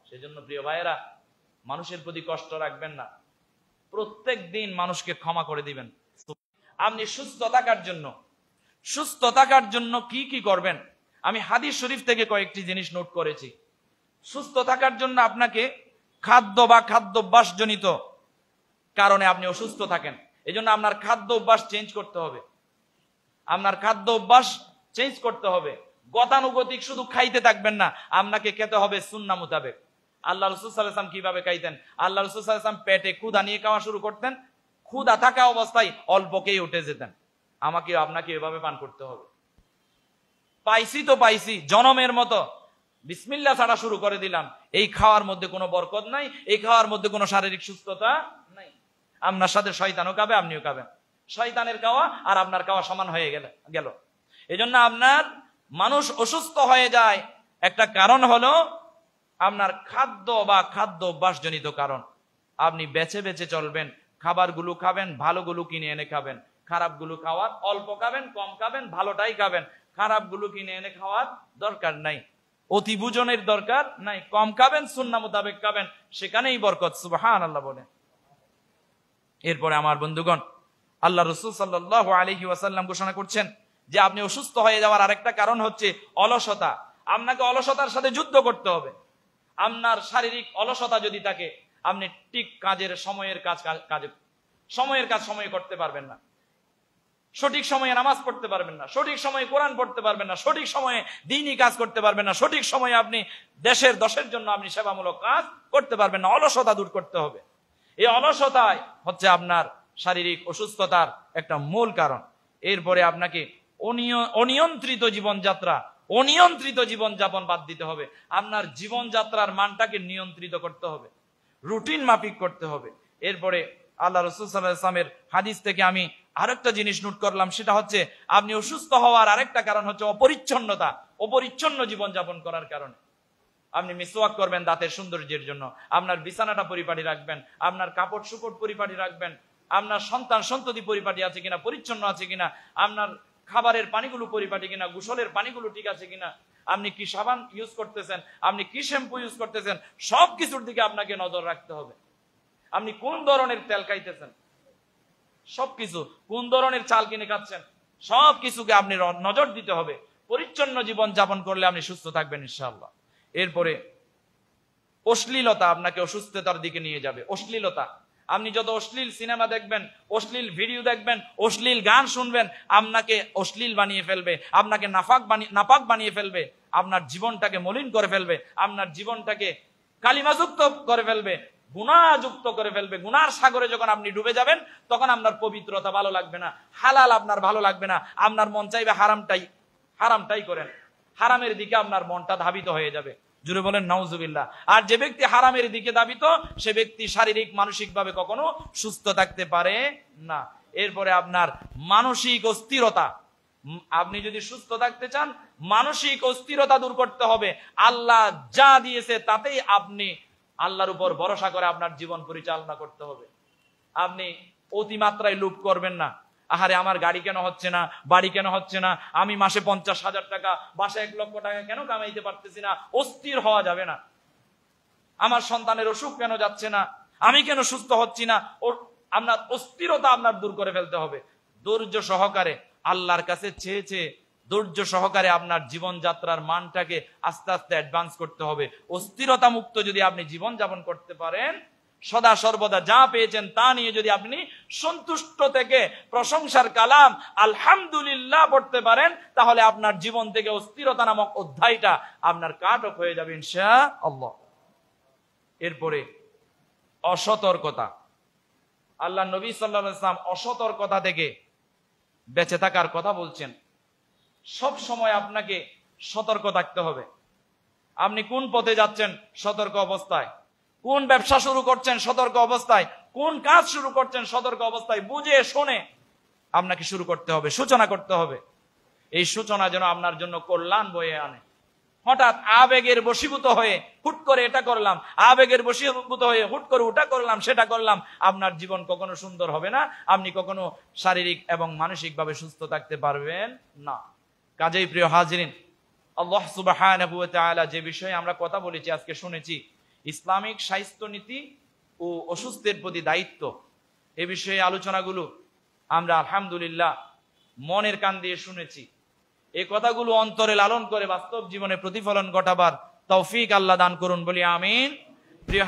[SPEAKER 1] সেজন্য প্রিয় ভাইয়েরা, মানুষের প্রতি কষ্ট রাখবেন না, প্রত্যেক দিন মানুষকে ক্ষমা করে দিবেন। আপনি সুস্থ থাকার জন্য কি কি করবেন, আমি হাদিস শরীফ থেকে কয়েকটি জিনিস নোট করেছি। সুস্থ থাকার জন্য আপনাকে খাদ্য বা খাদ্যাভ্যাস জনিত কারণে আপনি অসুস্থ থাকেন, এজন্য আপনার খাদ্য অভ্যাস চেঞ্জ করতে হবে। আপনার খাদ্য অভ্যাস চেঞ্জ করতে হবে। গতানুগতিক শুধু খাইতে থাকবেন না, আপনাকে খেতে হবে সুন্নাহ মোতাবেক। আল্লাহ রাসূল সাল্লাল্লাহু আলাইহি ওয়াসাল্লাম কিভাবে খাইতেন? আল্লাহ রাসূল সাল্লাল্লাহু আলাইহি ওয়াসাল্লাম পেটে ক্ষুধা নিয়ে খাওয়া শুরু করতেন, ক্ষুধা থাকা অবস্থায় অল্পকেই উঠে যেতেন। আমাকে আপনাকে এভাবে পান করতে হবে। পাইছি তো পাইছি, জনমের মতো বিসমিল্লাহ ছাড়া শুরু করে দিলাম, এই খাওয়ার মধ্যে কোনো বরকত নাই, এই খাওয়ার মধ্যে কোনো শারীরিক সুস্থতা নাই। আপনার সাথে শয়তানও খাবে, আপনিও খাবেন। শয়তানের খাওয়া আর আপনার খাওয়া সমান হয়ে গেল। এজন্য আপনার মানুষ অসুস্থ হয়ে যায়, একটা কারণ হলো আপনার খাদ্য বা খাদ্য অভ্যাস জনিত কারণ। আপনি বেছে বেছে চলবেন, খাবারগুলো খাবেন, ভালোগুলো কিনে এনে খাবেন, খারাপগুলো খাওয়ার অল্প খাবেন, কম খাবেন, ভালোটাই খাবেন। খারাপগুলো কিনে এনে খাওয়ার দরকার নাই, অতিভোজনের দরকার নাই, কম খাবেন, সুন্নাহ মোতাবেক খাবেন, সেখানেই বরকত। সুবহানাল্লাহ বলেন। এরপরে আমার বন্ধুগণ, আল্লাহ রাসূল সাল্লাল্লাহু আলাইহি ওয়াসাল্লাম ঘোষণা করছেন যে আপনি অসুস্থ হয়ে যাওয়ার আরেকটা কারণ হচ্ছে অলসতা। আপনাকে অলসতার সাথে যুদ্ধ করতে হবে। আপনার শারীরিক অলসতা যদি থাকে, আপনি ঠিক সময়ের কাজ সময়ে করতে পারবেন না, সঠিক সময়ে নামাজ পড়তে পারবেন না, সঠিক সময়ে কোরআন পড়তে পারবেন না, সঠিক সময়ে দ্বীনি কাজ করতে পারবেন না, সঠিক সময়ে আপনি দশের জন্য আপনি সেবামূলক কাজ করতে পারবেন না। অলসতা দূর করতে হবে। এই অলসতাই হচ্ছে আপনার শারীরিক অসুস্থতার একটা মূল কারণ। এরপরে আপনাকে অনিয়ন্ত্রিত জীবনযাপন বাদ দিতে হবে। আপনার জীবনযাত্রার মানটাকে নিয়ন্ত্রিত করতে হবে, রুটিন মাফিক করতে হবে। এরপরে আল্লাহ রাসূল সাল্লাল্লাহু আলাইহি ওয়াসাল্লামের হাদিস থেকে আমি আরেকটা জিনিস নোট করলাম, সেটা হচ্ছে আপনি অসুস্থ হওয়ার আরেকটা কারণ হচ্ছে অপরিচ্ছন্নতা। অপরিচ্ছন্ন জীবন যাপন করার কারণে। আপনি মিসওয়াক করবেন দাঁতের সৌন্দর্যের জন্য, আপনার বিছানাটা পরিপাটি রাখবেন, আপনার কাপড় সুপড় পরিপাটি রাখবেন, আপনার সন্তান সন্ততি পরিপাটি আছে কিনা, পরিচ্ছন্ন আছে কিনা, আপনার খাবারের পানিগুলো পরিপাটি কিনা, গোসলের পানিগুলো ঠিক আছে কিনা, আপনি কি সাবান ইউজ করতেছেন, আপনি কি শ্যাম্পু ইউজ করতেছেন, সবকিছুর দিকে আপনাকে নজর রাখতে হবে। আপনি কোন ধরনের তেল খাইতেছেন, সবকিছু, কোন ধরনের চাল কিনে খাচ্ছেন, সবকিছুকে আপনি নজর দিতে হবে। পরিচ্ছন্ন জীবন যাপন করলে আপনি সুস্থ থাকবেন ইনশাআল্লাহ। এরপরে অশ্লীলতা আপনাকে অসুস্থতার দিকে নিয়ে যাবে। অশ্লীলতা, আপনি যত অশ্লীল সিনেমা দেখবেন, অশ্লীল ভিডিও দেখবেন, অশ্লীল গান শুনবেন, আপনাকে অশ্লীল বানিয়ে ফেলবে, আপনাকে নাপাক বানিয়ে ফেলবে, আপনার জীবনটাকে মলিন করে ফেলবে, আপনার জীবনটাকে কালিমাযুক্ত করে ফেলবে, গুনাহযুক্ত করে ফেলবে। গুনার সাগরে যখন আপনি ডুবে যাবেন তখন আপনার পবিত্রতা ভালো লাগবে না, হালাল আপনার ভালো লাগবে না, আপনার মন চাইবে হারামটাই করেন, হারামের দিকে আপনার মনটা ধাবিত হয়ে যাবে। জুড়ে বলেন নাউজুবিল্লাহ। আর যে ব্যক্তি হারামের দিকে ধাবিত, সে ব্যক্তি শারীরিক মানসিক ভাবে কখনো সুস্থ থাকতে পারে না। এরপরে আপনার মানসিক অস্থিরতা, আপনি যদি সুস্থ থাকতে চান মানসিক অস্থিরতা দূর করতে হবে। আল্লাহ যা দিয়েছে তাতেই আপনি আল্লাহর উপর ভরসা করে আপনার জীবন পরিচালনা করতে হবে। আপনি অতিমাত্রায় লোভ করবেন না, আহারে আমার গাড়ি কেন হচ্ছে না, বাড়ি কেন হচ্ছে না, আমি মাসে 50,000 টাকা, বাসে 1 লক্ষ টাকা কেন কামাইতে পারতেছি না, অস্থির হওয়া যাবে না। আমার সন্তানের অসুখ কেন যাচ্ছে না, আমি কেন সুস্থ হচ্ছি না, আপনার অস্থিরতা আপনার দূর করে ফেলতে হবে। ধৈর্য সহকারে আল্লাহর কাছে চেয়ে ধৈর্য সহকারে আপনার জীবনযাত্রার মানটাকে আস্তে আস্তে অ্যাডভান্স করতে হবে। অস্থিরতা মুক্ত যদি আপনি জীবন যাপন করতে পারেন, সদা সর্বদা যা পেয়েছেন তা নিয়ে যদি আপনি সন্তুষ্ট থেকে প্রশংসার কালাম আলহামদুলিল্লাহ পড়তে পারেন, তাহলে আপনার জীবন থেকে অস্থিরতা নামক অধ্যায়টা আপনার কাট অফ হয়ে যাবে ইনশাআল্লাহ। এরপরে অসতর্কতা, আল্লাহ নবী সাল্লাল্লাহু আলাইহি ওয়াসাল্লাম অসতর্কতা থেকে বেঁচে থাকার কথা বলছেন। সব সময় আপনাকে সতর্ক থাকতে হবে। আপনি কোন পথে যাচ্ছেন সতর্ক অবস্থায়, কোন ব্যবসা শুরু করছেন সতর্ক অবস্থায়, কোন কাজ শুরু করছেন সতর্ক অবস্থায়, বুঝে শুনে আপনাকে শুরু করতে হবে, সূচনা করতে হবে। এই সূচনা যেন আপনার জন্য কল্যাণ বয়ে আনে। হঠাৎ আবেগের বশীভূত হয়ে হুট করে এটা করলাম, আবেগের বশীভূত হয়ে হুট করে ওটা করলাম, সেটা করলাম, আপনার জীবন কখনো সুন্দর হবে না, আপনি কখনো শারীরিক এবং মানসিক ভাবে সুস্থ থাকতে পারবেন না। কাজেই প্রিয় হাজিরিন, আল্লাহ সুবহানাহু ওয়া তাআলা যে বিষয়ে আমরা কথা বলেছি, আজকে শুনেছি ইসলামিক স্বাস্থ্য নীতি ও অসুস্থের প্রতি দায়িত্ব, এ বিষয়ে আলোচনাগুলো আমরা আলহামদুলিল্লাহ মনের কান দিয়ে শুনেছি। এই কথাগুলো অন্তরে লালন করে বাস্তব জীবনে প্রতিফলন ঘটাবার তৌফিক আল্লাহ দান করুন বলি আমিন। প্রিয়